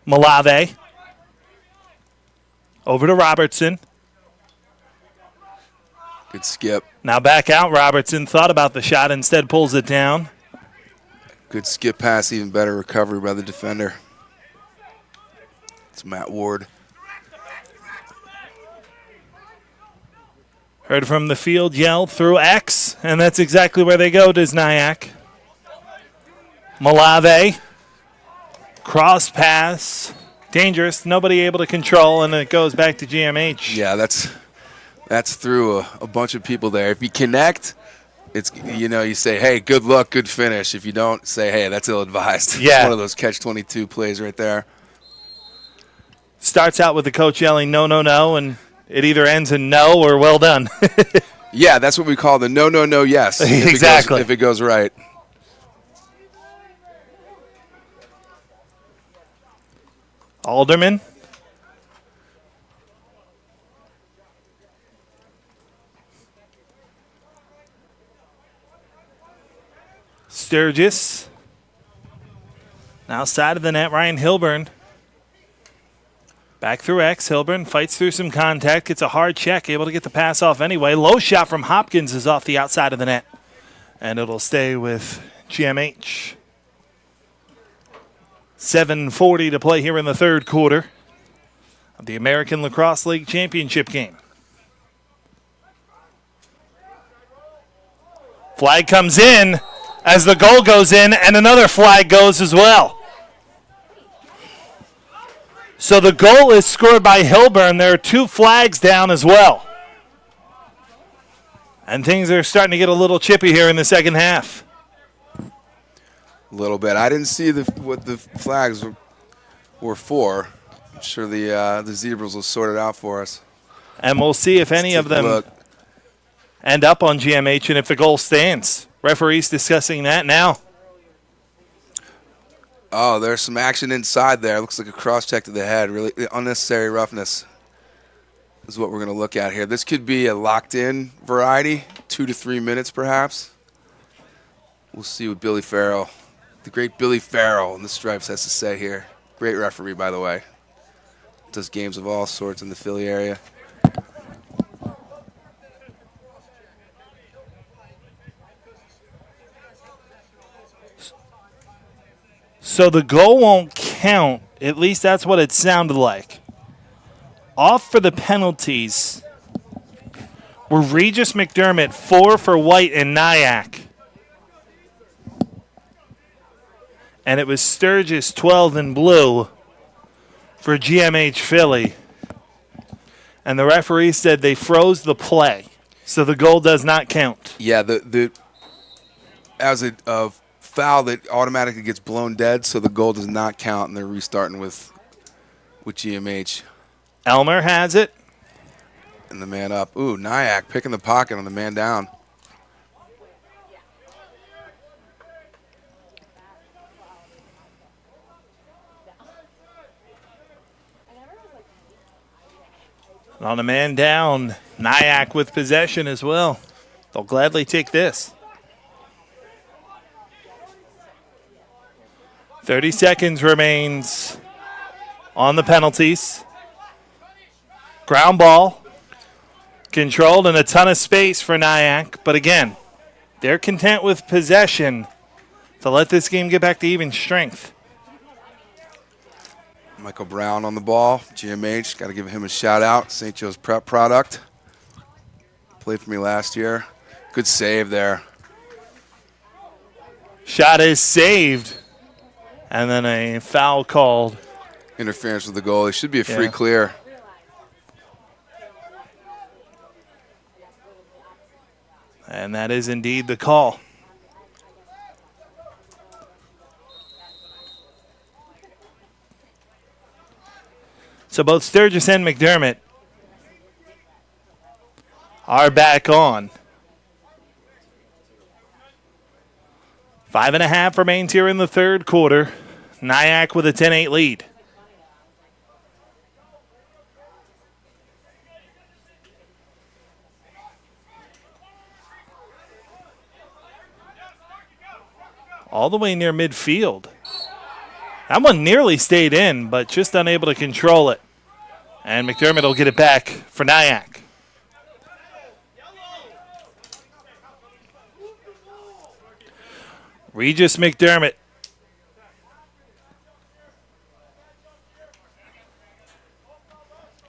Malave. Over to Robertson. Good skip. Now back out, Robertson. Thought about the shot, instead pulls it down. Good skip pass, even better recovery by the defender. It's Matt Ward. Heard from the field, yell through X, and that's exactly where they go, does NYAC. Malave. Cross pass. Dangerous. Nobody able to control, and it goes back to GMH. Yeah, that's through a bunch of people there. If you connect, it's, you know, you say, hey, good luck, good finish. If you don't, say, hey, that's ill-advised. Yeah. It's one of those catch-22 plays right there. Starts out with the coach yelling, no, no, no, and it either ends in no or well done. Yeah, that's what we call the no, no, no, yes. Exactly. If it goes right. Alderman. Sturgis. Now side of the net, Ryan Hilburn. Back through X. Hilburn fights through some contact, gets a hard check, able to get the pass off anyway. Low shot from Hopkins is off the outside of the net. And it'll stay with GMH. 7:40 to play here in the third quarter of the American Lacrosse League Championship game. Flag comes in as the goal goes in, and another flag goes as well. So the goal is scored by Hilburn. There are two flags down as well. And things are starting to get a little chippy here in the second half. A little bit. I didn't see what the flags were for. I'm sure the Zebras will sort it out for us. And we'll see if any of them Look. end up on GMH and if the goal stands. Referees discussing that now. Oh, there's some action inside there. Looks like a cross-check to the head. Really unnecessary roughness is what we're going to look at here. This could be a locked-in variety, 2 to 3 minutes perhaps. We'll see what Billy Farrell, the great Billy Farrell in the Stripes, has to say here. Great referee, by the way. Does games of all sorts in the Philly area. So the goal won't count. At least that's what it sounded like. Off for the penalties were Regis McDermott, 4 for White and NYAC. And it was Sturgis, 12 in blue for GMH Philly. And the referee said they froze the play, so the goal does not count. Yeah, as a foul that automatically gets blown dead, so the goal does not count, and they're restarting with GMH. Elmer has it. And the man up. Ooh, NYAC picking the pocket on the man down. And on a man down, NYAC with possession as well. They'll gladly take this. 30 seconds remains on the penalties. Ground ball. Controlled and a ton of space for NYAC. But again, they're content with possession to let this game get back to even strength. Michael Brown on the ball. GMH, got to give him a shout out. St. Joe's prep product. Played for me last year. Good save there. Shot is saved. And then a foul called. Interference with the goal. It should be a free Yeah. clear. And that is indeed the call. So both Sturgis and McDermott are back on. 5.5 remains here in the third quarter. NYAC with a 10-8 lead. All the way near midfield. That one nearly stayed in, but just unable to control it. And McDermott will get it back for NYAC. Regis McDermott.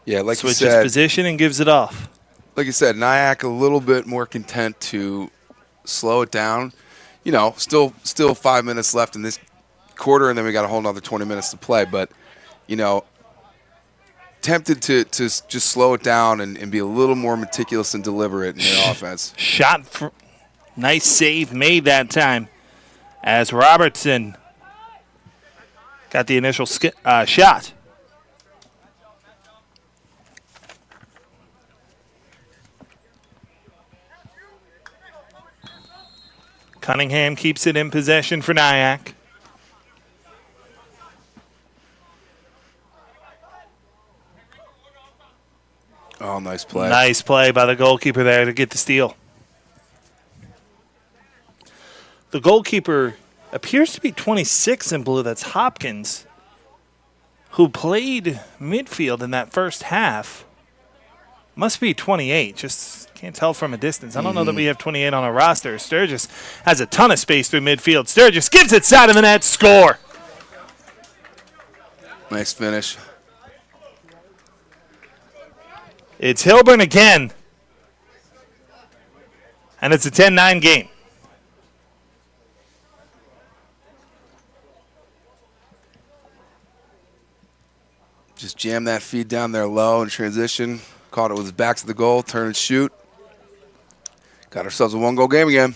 Yeah, like you Switches said, position and gives it off. like you said, NYAC a little bit more content to slow it down. You know, still 5 minutes left in this quarter, and then we got a whole another 20 minutes to play. But, you know, tempted to just slow it down and be a little more meticulous and deliberate in their offense. Nice save made that time as Robertson got the initial shot. Cunningham keeps it in possession for NYAC. Oh, nice play. Nice play by the goalkeeper there to get the steal. The goalkeeper appears to be 26 in blue. That's Hopkins, who played midfield in that first half. Must be 28. Just can't tell from a distance. I don't know that we have 28 on our roster. Sturgis has a ton of space through midfield. Sturgis gives it side of the net. Score. Nice finish. It's Hilburn again. And it's a 10-9 game. Just jam that feed down there low in transition. Caught it with his back to the goal. Turn and shoot. Got ourselves a one-goal game again.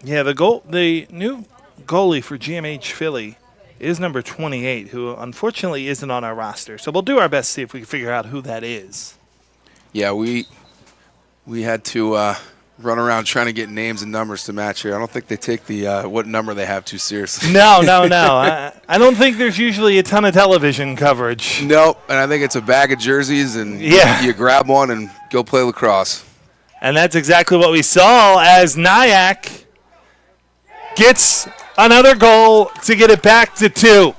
Yeah, the new goalie for GMH Philly is number 28, who unfortunately isn't on our roster. So we'll do our best to see if we can figure out who that is. Yeah, we had to run around trying to get names and numbers to match here. I don't think they take the what number they have too seriously. No. I don't think there's usually a ton of television coverage. Nope, and I think it's a bag of jerseys, and Yeah. you grab one and go play lacrosse. And that's exactly what we saw as NYAC gets another goal to get it back to 2.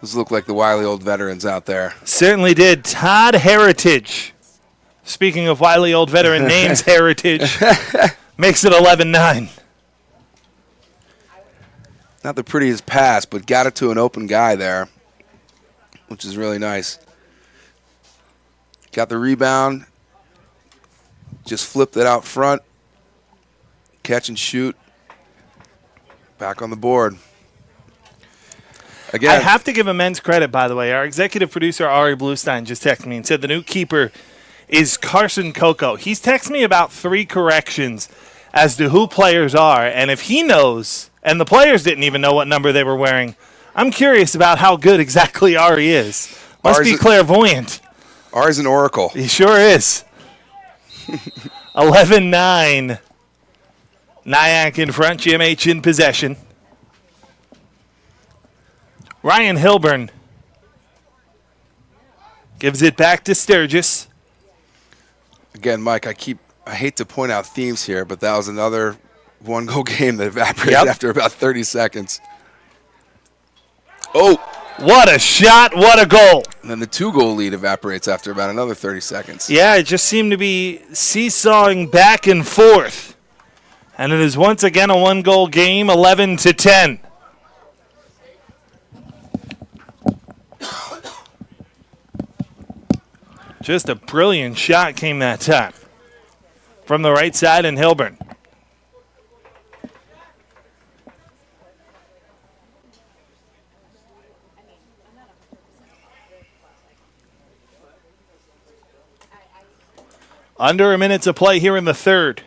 Those look like the wily old veterans out there. Certainly did. Todd Heritage. Speaking of wily old veteran names, Heritage makes it 11-9. Not the prettiest pass, but got it to an open guy there, which is really nice. Got the rebound. Just flipped it out front. Catch and shoot. Back on the board. Again, I have to give immense credit, by the way. Our executive producer, Ari Bluestein, just texted me and said the new keeper is Carson Coco. He's texted me about 3 corrections as to who players are, and if he knows, and the players didn't even know what number they were wearing, I'm curious about how good exactly Ari is. Must be clairvoyant. Ari's an oracle. He sure is. 11-9. NYAC in front, GMH in possession. Ryan Hilburn gives it back to Sturgis. Again, Mike, I hate to point out themes here, but that was another one-goal game that evaporated after about 30 seconds. Oh! What a shot, what a goal. And then the 2-goal lead evaporates after about another 30 seconds. Yeah, it just seemed to be seesawing back and forth. And it is once again a 1-goal game, 11-10. Just a brilliant shot came that time from the right side, and Hilburn Under a minute to play here in the third.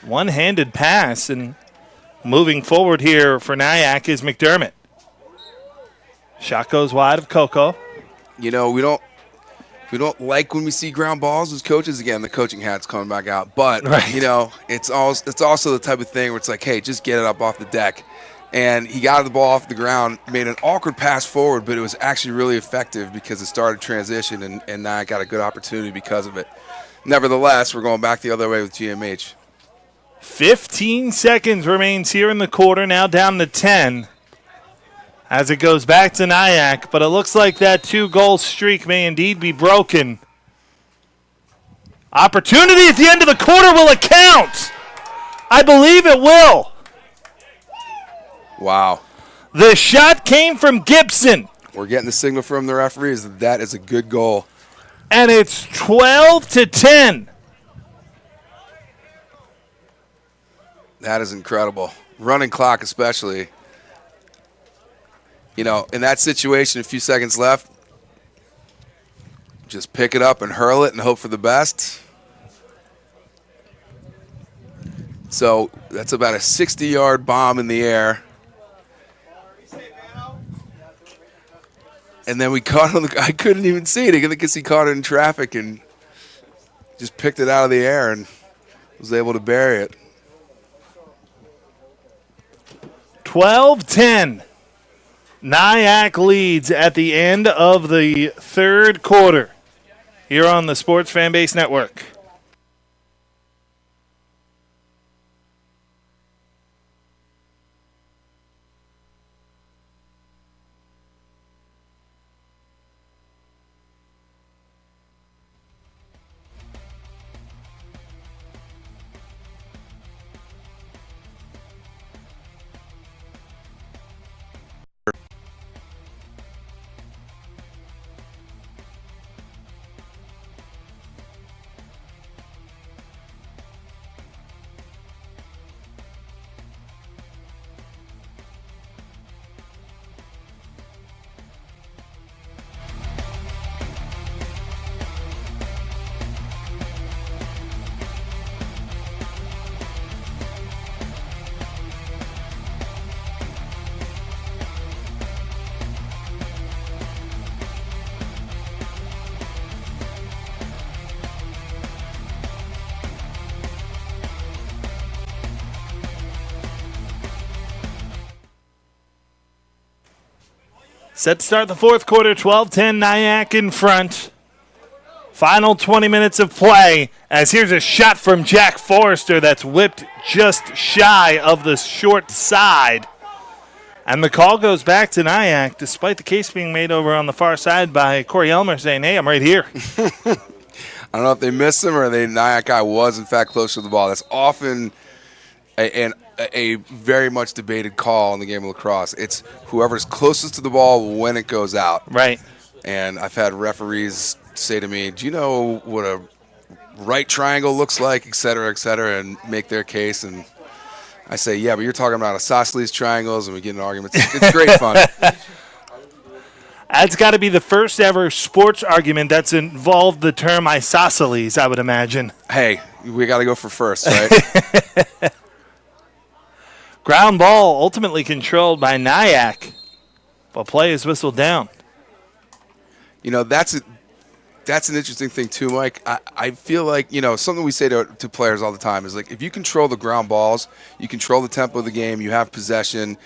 One-handed pass, and moving forward here for NYAC is McDermott. Shot goes wide of Coco. You know, we don't like when we see ground balls as coaches. Again, the coaching hat's coming back out. But, Right. you know, it's also the type of thing where it's like, hey, just get it up off the deck. And he got the ball off the ground, made an awkward pass forward, but it was actually really effective because it started transition, and NYAC got a good opportunity because of it. Nevertheless, we're going back the other way with GMH. 15 seconds remains here in the quarter, now down to 10 as it goes back to NYAC, but it looks like that 2-goal streak may indeed be broken. Opportunity at the end of the quarter, will it count? I believe it will. Wow. The shot came from Gibson, We're getting the signal from the referees that that is a good goal. and it's 12-10. That is incredible. Running clock especially. You know, in that situation, a few seconds left, just pick it up and hurl it and hope for the best. So that's about a 60-yard bomb in the air. And then we caught it on I couldn't even see it because he caught it in traffic and just picked it out of the air and was able to bury it. 12-10. NYAC leads at the end of the third quarter here on the Sports Fanbase Network. Set to start the fourth quarter, 12-10, NYAC in front. Final 20 minutes of play, as here's a shot from Jack Forrester that's whipped just shy of the short side. And the call goes back to NYAC, despite the case being made over on the far side by Corey Elmer saying, hey, I'm right here. I don't know if they missed him or the NYAC guy was, in fact, close to the ball. That's often a very much debated call in the game of lacrosse. It's whoever's closest to the ball when it goes out. Right. And I've had referees say to me, do you know what a right triangle looks like, et cetera, and make their case. And I say, yeah, but you're talking about isosceles triangles, and we get in arguments. It's great fun. That's got to be the first ever sports argument that's involved the term isosceles, I would imagine. Hey, we got to go for first, right? Ground ball ultimately controlled by NYAC, but play is whistled down. You know, that's an interesting thing too, Mike. I feel like, you know, something we say to players all the time is like, if you control the ground balls, you control the tempo of the game, you have possession.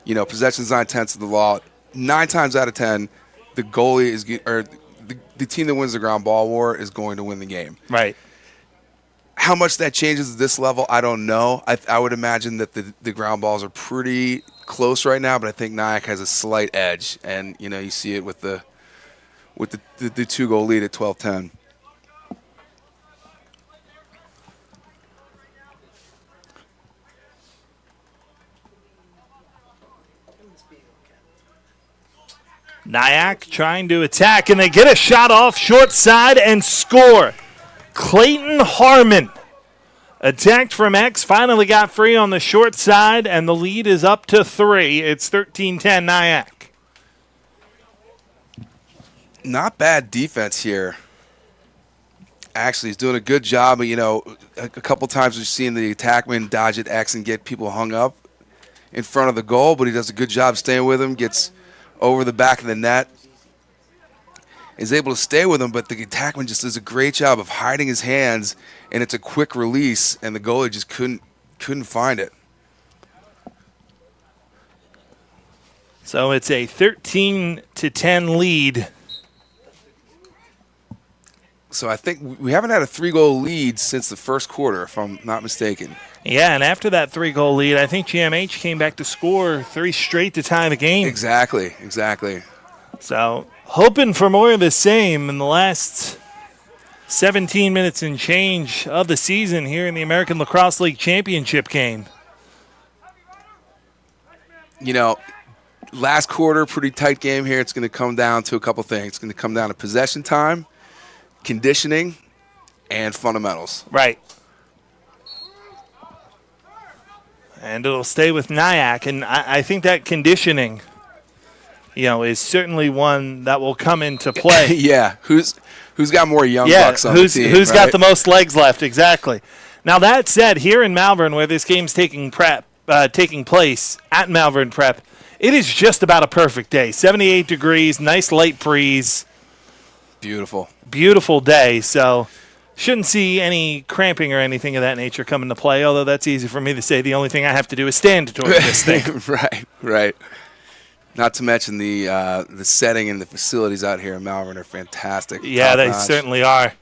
You know, possession's 9/10 of the law. 9 times out of 10, the goalie is the team that wins the ground ball war is going to win the game. Right. How much that changes at this level, I don't know. I would imagine that the ground balls are pretty close right now, but I think NYAC has a slight edge, and you know, you see it with the 2-goal lead at 12-10. NYAC trying to attack, and they get a shot off short side and score. Clayton Harmon attacked from X, finally got free on the short side, and the lead is up to 3. It's 13-10 NYAC. Not bad defense here. Actually, he's doing a good job. You know, a couple times we've seen the attackman dodge at X and get people hung up in front of the goal, but he does a good job staying with him, gets over the back of the net, is able to stay with him, but the attackman just does a great job of hiding his hands, and it's a quick release, and the goalie just couldn't find it. So it's a 13-10 lead. So I think we haven't had a 3-goal lead since the first quarter, if I'm not mistaken. Yeah, and after that 3-goal lead, I think GMH came back to score 3 straight to tie the game. Exactly. So hoping for more of the same in the last 17 minutes and change of the season here in the American Lacrosse League Championship game. You know, last quarter, pretty tight game here. It's going to come down to a couple things. It's going to come down to possession time, conditioning, and fundamentals. Right. And it'll stay with NYAC. And I think that conditioning, is certainly one that will come into play. Yeah. Who's got more young bucks on the team? Who's got the most legs left? Exactly. Now, that said, here in Malvern, where this game's taking place at Malvern Prep, it is just about a perfect day. 78 degrees, nice light breeze. Beautiful day. So shouldn't see any cramping or anything of that nature come into play, although that's easy for me to say. The only thing I have to do is stand toward this thing. Right. Not to mention the setting and the facilities out here in Malvern are fantastic. Yeah, they certainly are.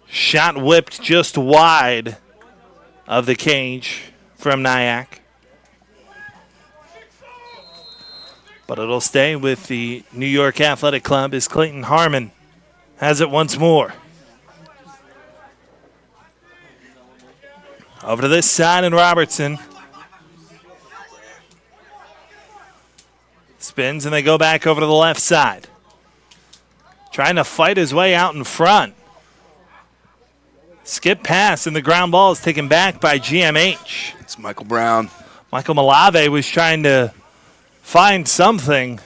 Shot whipped just wide of the cage from NYAC. But it'll stay with the New York Athletic Club as Clayton Harmon has it once more. Over to this side and Robertson. Spins and they go back over to the left side. Trying to fight his way out in front. Skip pass and the ground ball is taken back by GMH. It's Michael Brown. Michael Malave was trying to find something,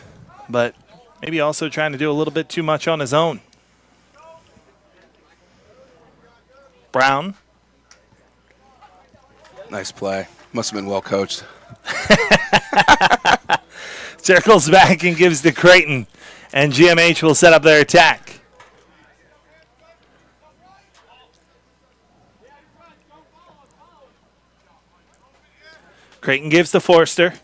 but maybe also trying to do a little bit too much on his own. Brown. Nice play. Must have been well coached. Circles back and gives to Creighton, and GMH will set up their attack. Creighton gives to Forster.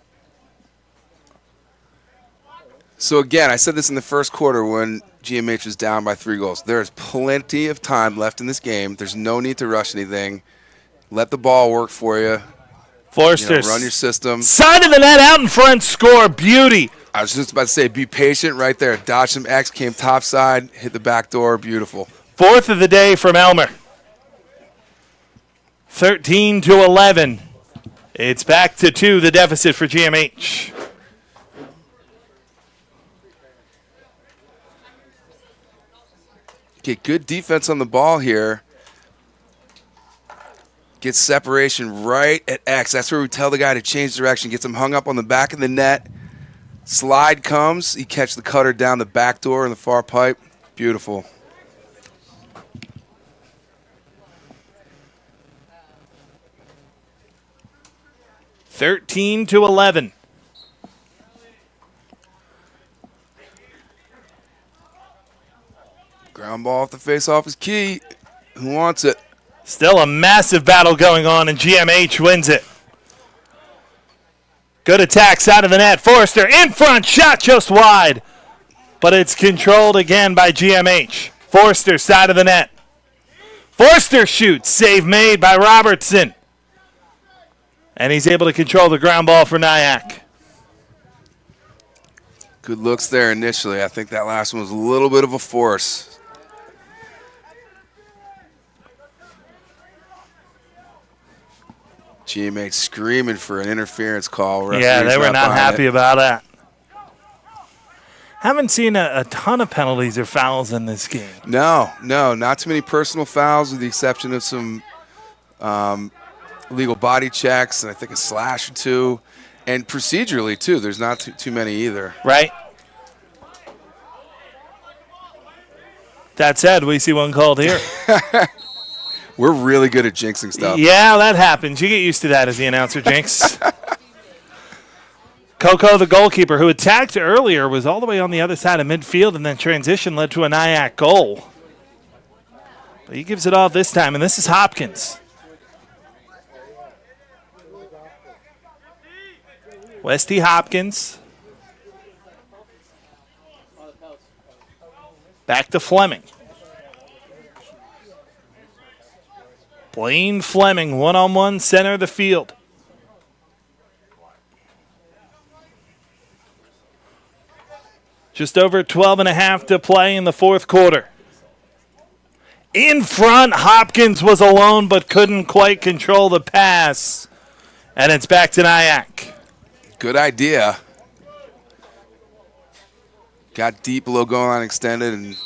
So, again, I said this in the first quarter when GMH was down by 3 goals. There is plenty of time left in this game. There's no need to rush anything. Let the ball work for you. Forster. Run your system. Side of the net, out in front, score. Beauty. I was just about to say, be patient right there. Dodge some X, came topside, hit the back door. Beautiful. 4th of the day from Elmer. 13-11. It's back to 2, the deficit for GMH. Okay, good defense on the ball here. Gets separation right at X. That's where we tell the guy to change direction. Gets him hung up on the back of the net. Slide comes. He catches the cutter down the back door in the far pipe. Beautiful. (13-11). Ground ball off the face-off is key. Who wants it? Still a massive battle going on, and GMH wins it. Good attack, side of the net. Forster in front, shot just wide. But it's controlled again by GMH. Forster, side of the net. Forster shoots, save made by Robertson. And he's able to control the ground ball for NYAC. Good looks there initially. I think that last one was a little bit of a force. GMH screaming for an interference call. Yeah, they were not happy about that. Haven't seen a ton of penalties or fouls in this game. No, not too many personal fouls with the exception of some illegal body checks and I think a slash or two. And procedurally, too, there's not too many either. Right. That said, we see one called here. We're really good at jinxing stuff. Yeah, that happens. You get used to that as the announcer, Jinx. Coco, the goalkeeper, who attacked earlier, was all the way on the other side of midfield, and then transition led to a NYAC goal. But he gives it off this time, and this is Hopkins. Westy Hopkins. Back to Fleming. Blaine Fleming, one-on-one, center of the field. Just over 12 and a half to play in the fourth quarter. In front, Hopkins was alone but couldn't quite control the pass. And it's back to NYAC. Good idea. Got deep below goal line extended and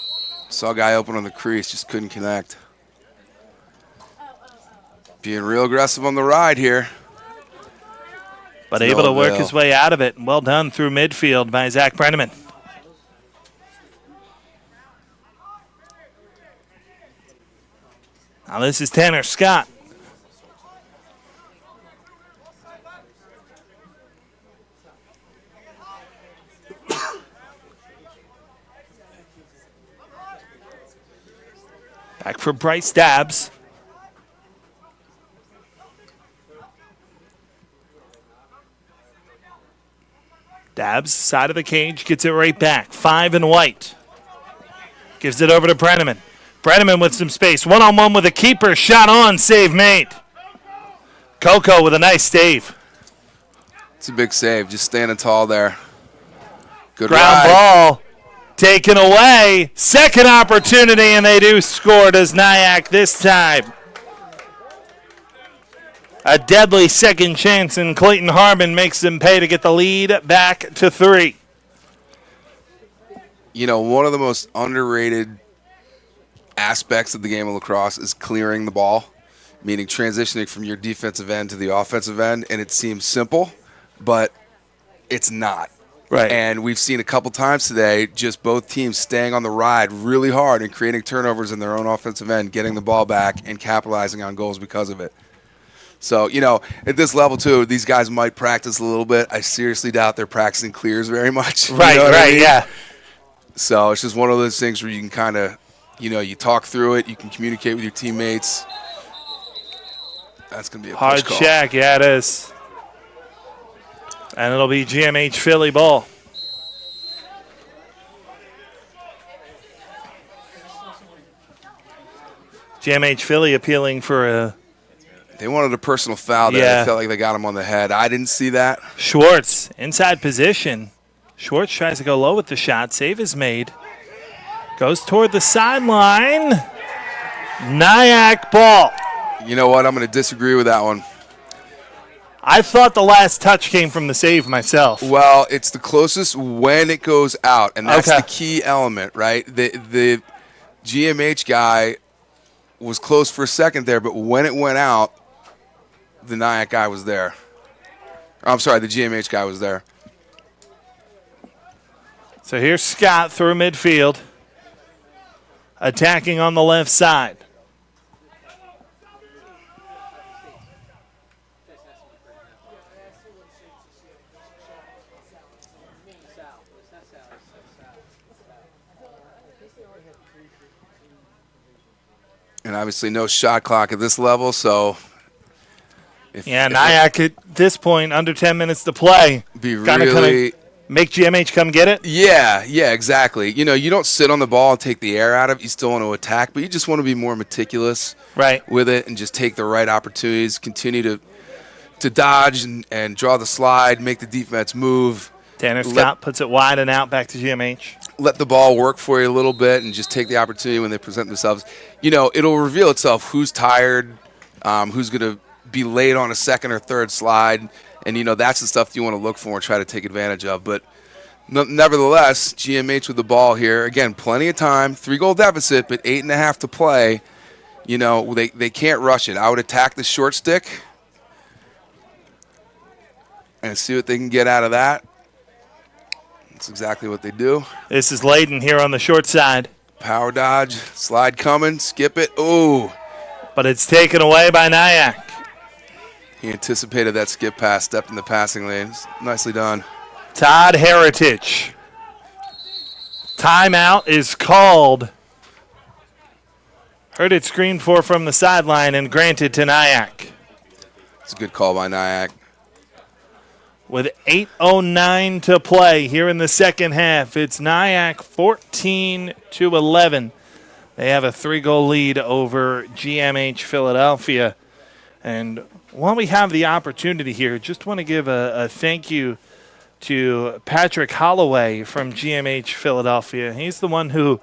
saw a guy open on the crease, just couldn't connect. Being real aggressive on the ride here. But able to work his way out of it. Well done through midfield by Zach Brenneman. Now this is Tanner Scott. Back for Bryce Dabbs. Dabbs, side of the cage, gets it right back. 5 and white. Gives it over to Brenneman. Brenneman with some space. One-on-one with a keeper. Shot on. Save made. Coco with a nice save. It's a big save. Just standing tall there. Good ground ride. Ball taken away. Second opportunity, and they do score. Does NYAC this time. A deadly second chance, and Clayton Harmon makes them pay to get the lead back to 3. You know, one of the most underrated aspects of the game of lacrosse is clearing the ball, meaning transitioning from your defensive end to the offensive end, and it seems simple, but it's not. Right. And we've seen a couple times today just both teams staying on the ride really hard and creating turnovers in their own offensive end, getting the ball back and capitalizing on goals because of it. So, you know, at this level, too, these guys might practice a little bit. I seriously doubt they're practicing clears very much. Right, you know right, I mean? yeah. So it's just one of those things where you can kind of, you know, you talk through it, you can communicate with your teammates. That's going to be a hard call. check, yeah, it is. And it'll be GMH Philly ball. GMH Philly appealing for a... They wanted a personal foul there. Yeah. They felt like they got him on the head. I didn't see that. Schwartz, inside position. Schwartz tries to go low with the shot. Save is made. Goes toward the sideline. NYAC ball. You know what? I'm going to disagree with that one. I thought the last touch came from the save myself. Well, it's the closest when it goes out, and that's Okay. the key element, right? The GMH guy was close for a second there, but when it went out, the NYAC guy was there. I'm sorry, the GMH guy was there. So here's Scott through midfield. Attacking on the left side. And obviously no shot clock at this level, so... Yeah, NYAC at this point, under 10 minutes to play. Be Kinda really... Make GMH come get it? Yeah, exactly. You know, you don't sit on the ball and take the air out of it. You still want to attack, but you just want to be more meticulous with it and just take the right opportunities, continue to dodge and draw the slide, make the defense move. Tanner Scott puts it wide and out back to GMH. Let the ball work for you a little bit and just take the opportunity when they present themselves. You know, it'll reveal itself who's tired, who's going to be late on a second or third slide. And, you know, that's the stuff you want to look for and try to take advantage of. But nevertheless, GMH with the ball here. Again, plenty of time, 3-goal deficit, but 8.5 to play. You know, they can't rush it. I would attack the short stick and see what they can get out of that. That's exactly what they do. This is Layden here on the short side. Power dodge, slide coming, skip it. Ooh. But it's taken away by NYAC. He anticipated that skip pass, stepped in the passing lane. Nicely done. Todd Heritage. Timeout is called. Heard it screened for from the sideline and granted to NYAC. It's a good call by NYAC. With 8:09 to play here in the second half, it's NYAC 14-11. They have a 3-goal lead over GMH Philadelphia. And while we have the opportunity here, just want to give a thank you to Patrick Holloway from GMH Philadelphia. He's the one who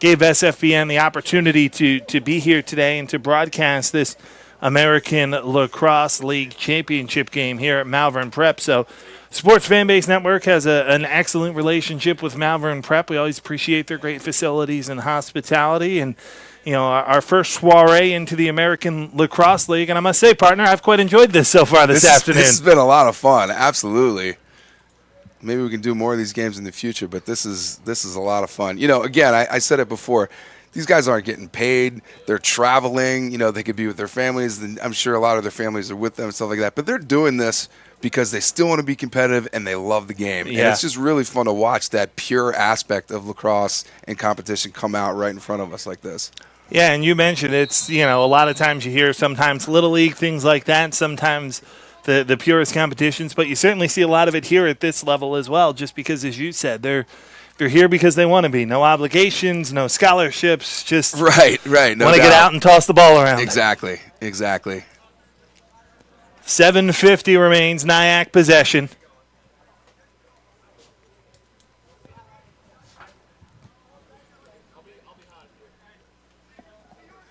gave SFBN the opportunity to be here today and to broadcast this American Lacrosse League Championship game here at Malvern Prep. So Sports Fanbase Network has an excellent relationship with Malvern Prep. We always appreciate their great facilities and hospitality. And, you know, our first soiree into the American Lacrosse League. And I must say, partner, I've quite enjoyed this so far this afternoon. This has been a lot of fun, absolutely. Maybe we can do more of these games in the future, but this is a lot of fun. You know, again, I said it before. These guys aren't getting paid. They're traveling. You know, they could be with their families. And I'm sure a lot of their families are with them and stuff like that. But they're doing this because they still want to be competitive and they love the game. Yeah. And it's just really fun to watch that pure aspect of lacrosse and competition come out right in front of us like this. Yeah, and you mentioned it's, you know, a lot of times you hear sometimes Little League, things like that, sometimes the purest competitions, but you certainly see a lot of it here at this level as well, just because, as you said, they're here because they want to be. No obligations, no scholarships, just right. No want to get out and toss the ball around. Exactly. 7:50 remains, NYAC possession.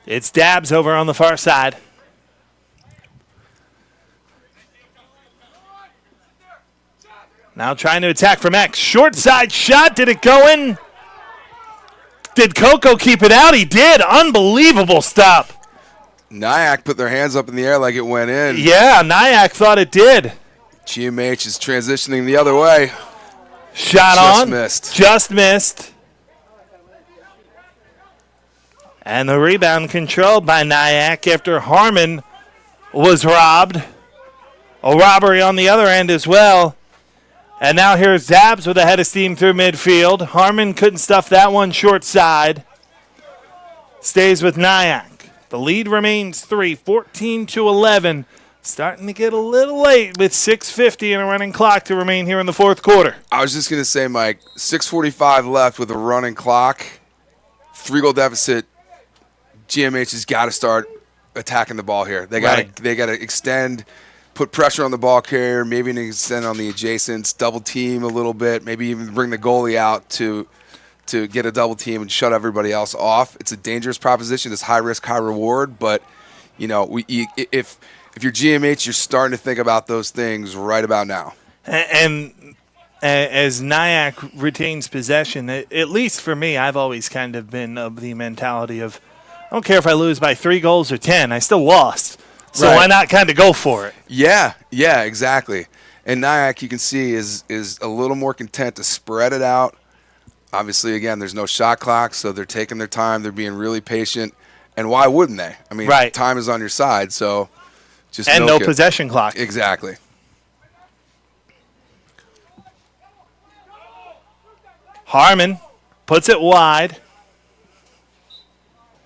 It's Dabbs over on the far side. Now trying to attack from X. Short side shot. Did it go in? Did Coco keep it out? He did. Unbelievable stop. NYAC put their hands up in the air like it went in. Yeah, NYAC thought it did. GMH is transitioning the other way. Shot Just on. missed. Just missed. And the rebound controlled by NYAC after Harmon was robbed. A robbery on the other end as well. And now here's Dabbs with a head of steam through midfield. Harmon couldn't stuff that one short side. Stays with NYAC. The lead remains 3, 14-11. Starting to get a little late with 6:50 and a running clock to remain here in the fourth quarter. I was just going to say, Mike, 6:45 left with a running clock. 3-goal deficit. GMH has got to start attacking the ball here. They got to extend, put pressure on the ball carrier, maybe extend on the adjacents, double team a little bit, maybe even bring the goalie out to get a double team and shut everybody else off. It's a dangerous proposition. It's high risk, high reward. But, you know, if you're GMH, you're starting to think about those things right about now. And as NYAC retains possession, at least for me, I've always kind of been of the mentality of, I don't care if I lose by 3 goals or 10, I still lost. So Right. why not kind of go for it? Yeah, exactly. And NYAC, you can see, is a little more content to spread it out. Obviously, again, there's no shot clock, so they're taking their time. They're being really patient. And why wouldn't they? I mean, Right. time is on your side, so just And milk no it. possession clock. Exactly. Harmon puts it wide.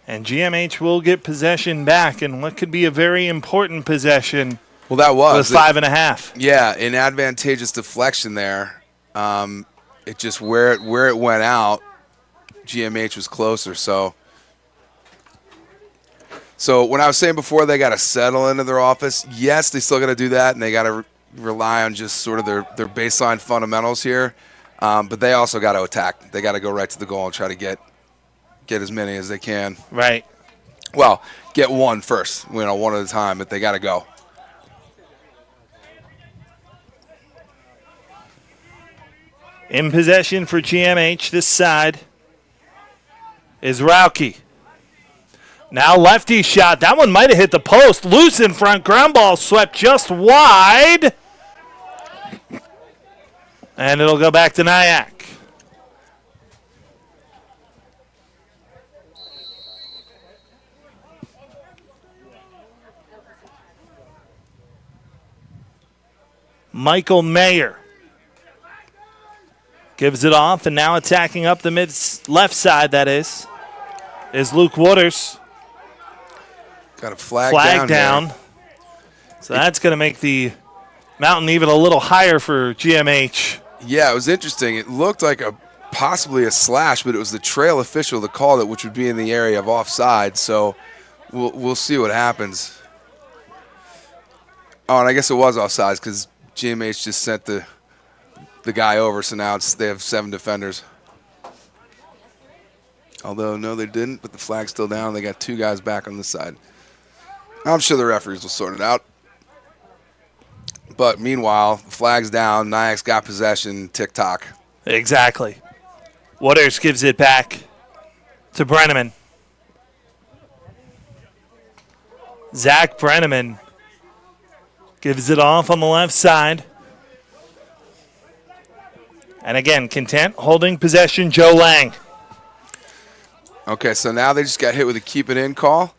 And GMH will get possession back in what could be a very important possession Well, that was with 5.5. Yeah, an advantageous deflection there. It just where it went out, GMH was closer. So when I was saying before they got to settle into their office, yes, they still got to do that, and they got to rely on just sort of their baseline fundamentals here. But they also got to attack. They got to go right to the goal and try to get as many as they can. Right. Well, get one first, one at a time, but they got to go. In possession for GMH, this side is Rauke. Now lefty shot. That one might have hit the post. Loose in front. Ground ball swept just wide. And it'll go back to NYAC. Michael Mayer gives it off, and now attacking up the left side, that is Luke Waters. Got a flag down. So that's going to make the mountain even a little higher for GMH. Yeah, it was interesting. It looked like possibly a slash, but it was the trail official that called it, which would be in the area of offside. So we'll see what happens. Oh, and I guess it was offsides because GMH just sent the guy over, so now they have 7 defenders. Although, no, they didn't, but the flag's still down. They got 2 guys back on this side. I'm sure the referees will sort it out. But meanwhile, the flag's down. NYAC's got possession. Tick-tock. Exactly. Waters gives it back to Brenneman. Zach Brenneman gives it off on the left side. And again, Content holding possession, Joe Lang. Okay, so now they just got hit with a keep it in call.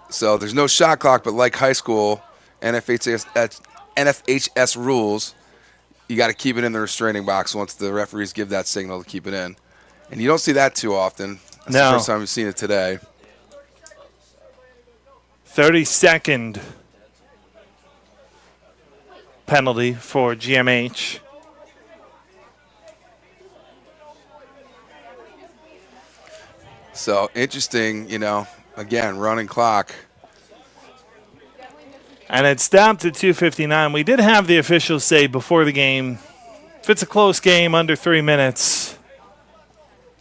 So there's no shot clock, but like high school, NFHS rules, you got to keep it in the restraining box once the referees give that signal to keep it in. And you don't see that too often. That's the first time we've seen it today. 30-second penalty for GMH. So interesting, again, running clock. And it stopped at 2:59. We did have the officials say before the game, if it's a close game under 3 minutes,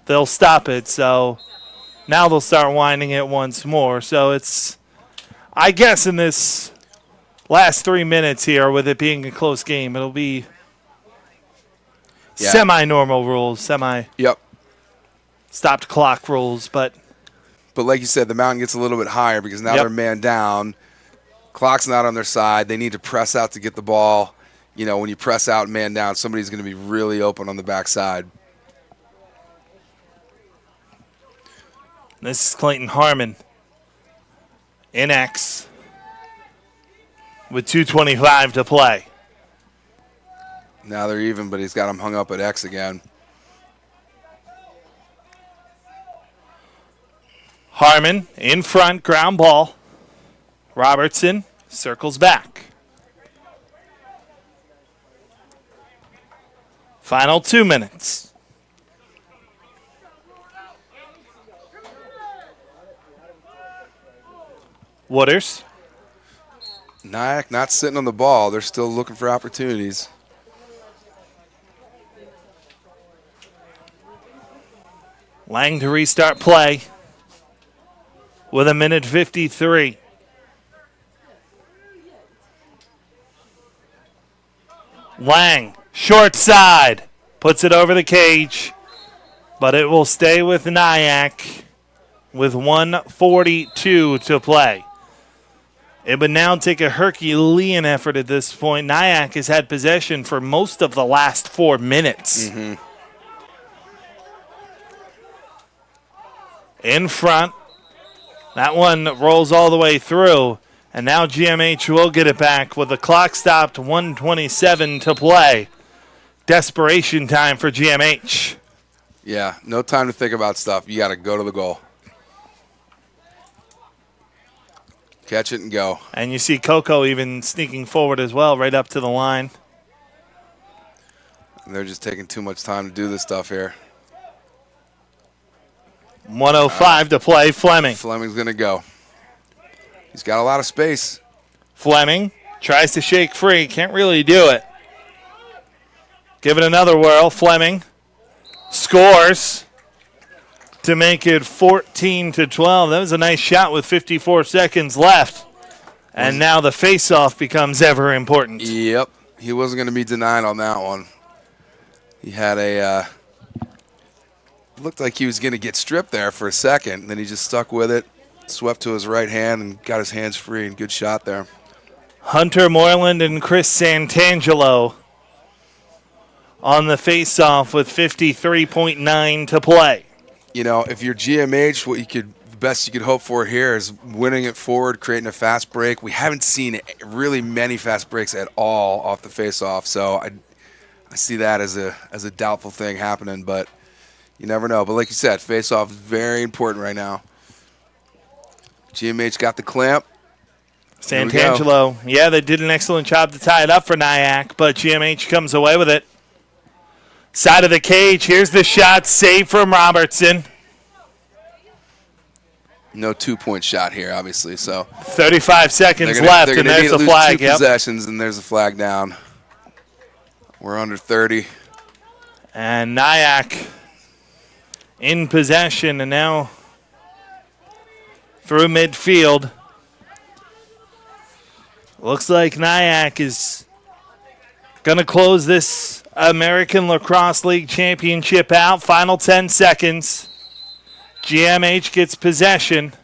they'll stop it. So now they'll start winding it once more. So it's, I guess, in this last 3 minutes here, with it being a close game, it'll be semi-normal rules, Yep. stopped clock rules. But like you said, the mountain gets a little bit higher because now they're man down. Clock's not on their side. They need to press out to get the ball. When you press out and man down, somebody's going to be really open on the backside. This is Clayton Harmon in X with 2:25 to play. Now they're even, but he's got him hung up at X again. Harmon in front, ground ball. Robertson circles back. Final 2 minutes. Waters. NYAC not sitting on the ball. They're still looking for opportunities. Lang to restart play with 1:53. Lang, short side, puts it over the cage, but it will stay with NYAC with 1:42 to play. It would now take a Herculean effort at this point. NYAC has had possession for most of the last 4 minutes. Mm-hmm. In front. That one rolls all the way through. And now GMH will get it back with the clock stopped, 1:27 to play. Desperation time for GMH. Yeah, no time to think about stuff. You got to go to the goal. Catch it and go. And you see Coco even sneaking forward as well, right up to the line. And they're just taking too much time to do this stuff here. 1:05 to play. Fleming's going to go. He's got a lot of space. Fleming tries to shake free. Can't really do it. Give it another whirl. Fleming scores to make it 14-12. That was a nice shot with 54 seconds left. And now the face-off becomes ever important. Yep. He wasn't going to be denied on that one. He had looked like he was going to get stripped there for a second. Then he just stuck with it. Swept to his right hand and got his hands free, and good shot there. Hunter Moreland and Chris Santangelo on the face-off with 53.9 to play. If you're GMH, the best you could hope for here is winning it forward, creating a fast break. We haven't seen really many fast breaks at all off the face-off, so I see that as a doubtful thing happening, but you never know. But like you said, face-off is very important right now. GMH got the clamp. Santangelo, yeah, they did an excellent job to tie it up for NYAC, but GMH comes away with it. Side of the cage, here's the shot, save from Robertson. No 2-point shot here, obviously. So 35 seconds left, and there's the flag. Two possessions, and there's a flag down. We're under 30. And NYAC in possession, and now through midfield. Looks like NYAC is going to close this American Lacrosse League Championship out. Final 10 seconds. GMH gets possession.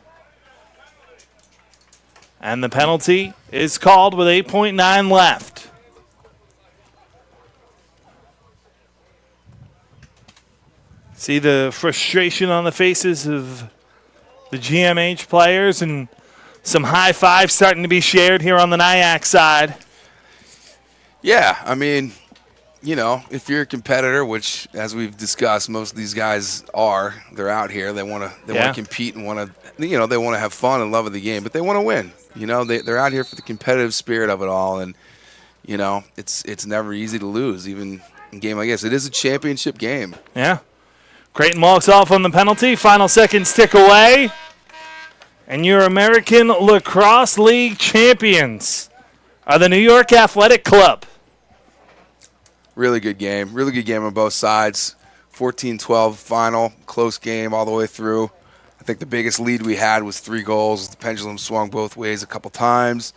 And the penalty is called with 8.9 left. See the frustration on the faces of the GMH players, and some high fives starting to be shared here on the NYAC side. Yeah, I mean, if you're a competitor, which as we've discussed, most of these guys are, they're out here. They want to compete and want to, they want to have fun and love of the game, but they want to win. They're out here for the competitive spirit of it all, and it's never easy to lose, even in a game like this. It is a championship game. Yeah. Creighton walks off on the penalty. Final seconds tick away. And your American Lacrosse League champions are the New York Athletic Club. Really good game. Really good game on both sides. 14-12 final. Close game all the way through. I think the biggest lead we had was 3 goals. The pendulum swung both ways a couple times.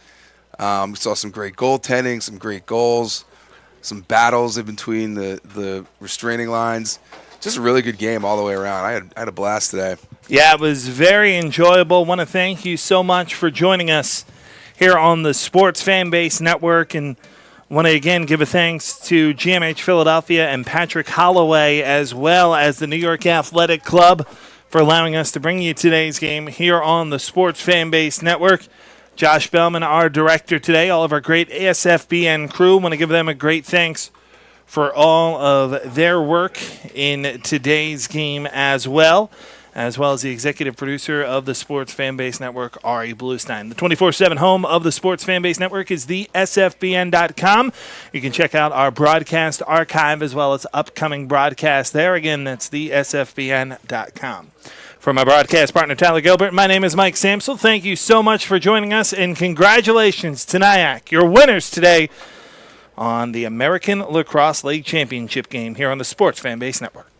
We saw some great goaltending, some great goals, some battles in between the restraining lines. Just a really good game all the way around. I had a blast today. Yeah, it was very enjoyable. Want to thank you so much for joining us here on the Sports Fan Base Network, and want to again give a thanks to GMH Philadelphia and Patrick Holloway, as well as the New York Athletic Club, for allowing us to bring you today's game here on the Sports Fan Base Network. Josh Bellman, our director today, all of our great SFBN crew, want to give them a great thanks for all of their work in today's game as well as the executive producer of the Sports Fan Base Network, Ari Bluestein. The 24/7 home of the Sports Fan Base Network is the SFBN.com. You can check out our broadcast archive as well as upcoming broadcasts there. Again, that's the SFBN.com. For my broadcast partner, Tyler Gilbert, my name is Mike Samsel. Thank you so much for joining us, and congratulations to NYAC, your winners today on the American Lacrosse League Championship game here on the Sports Fan Base Network.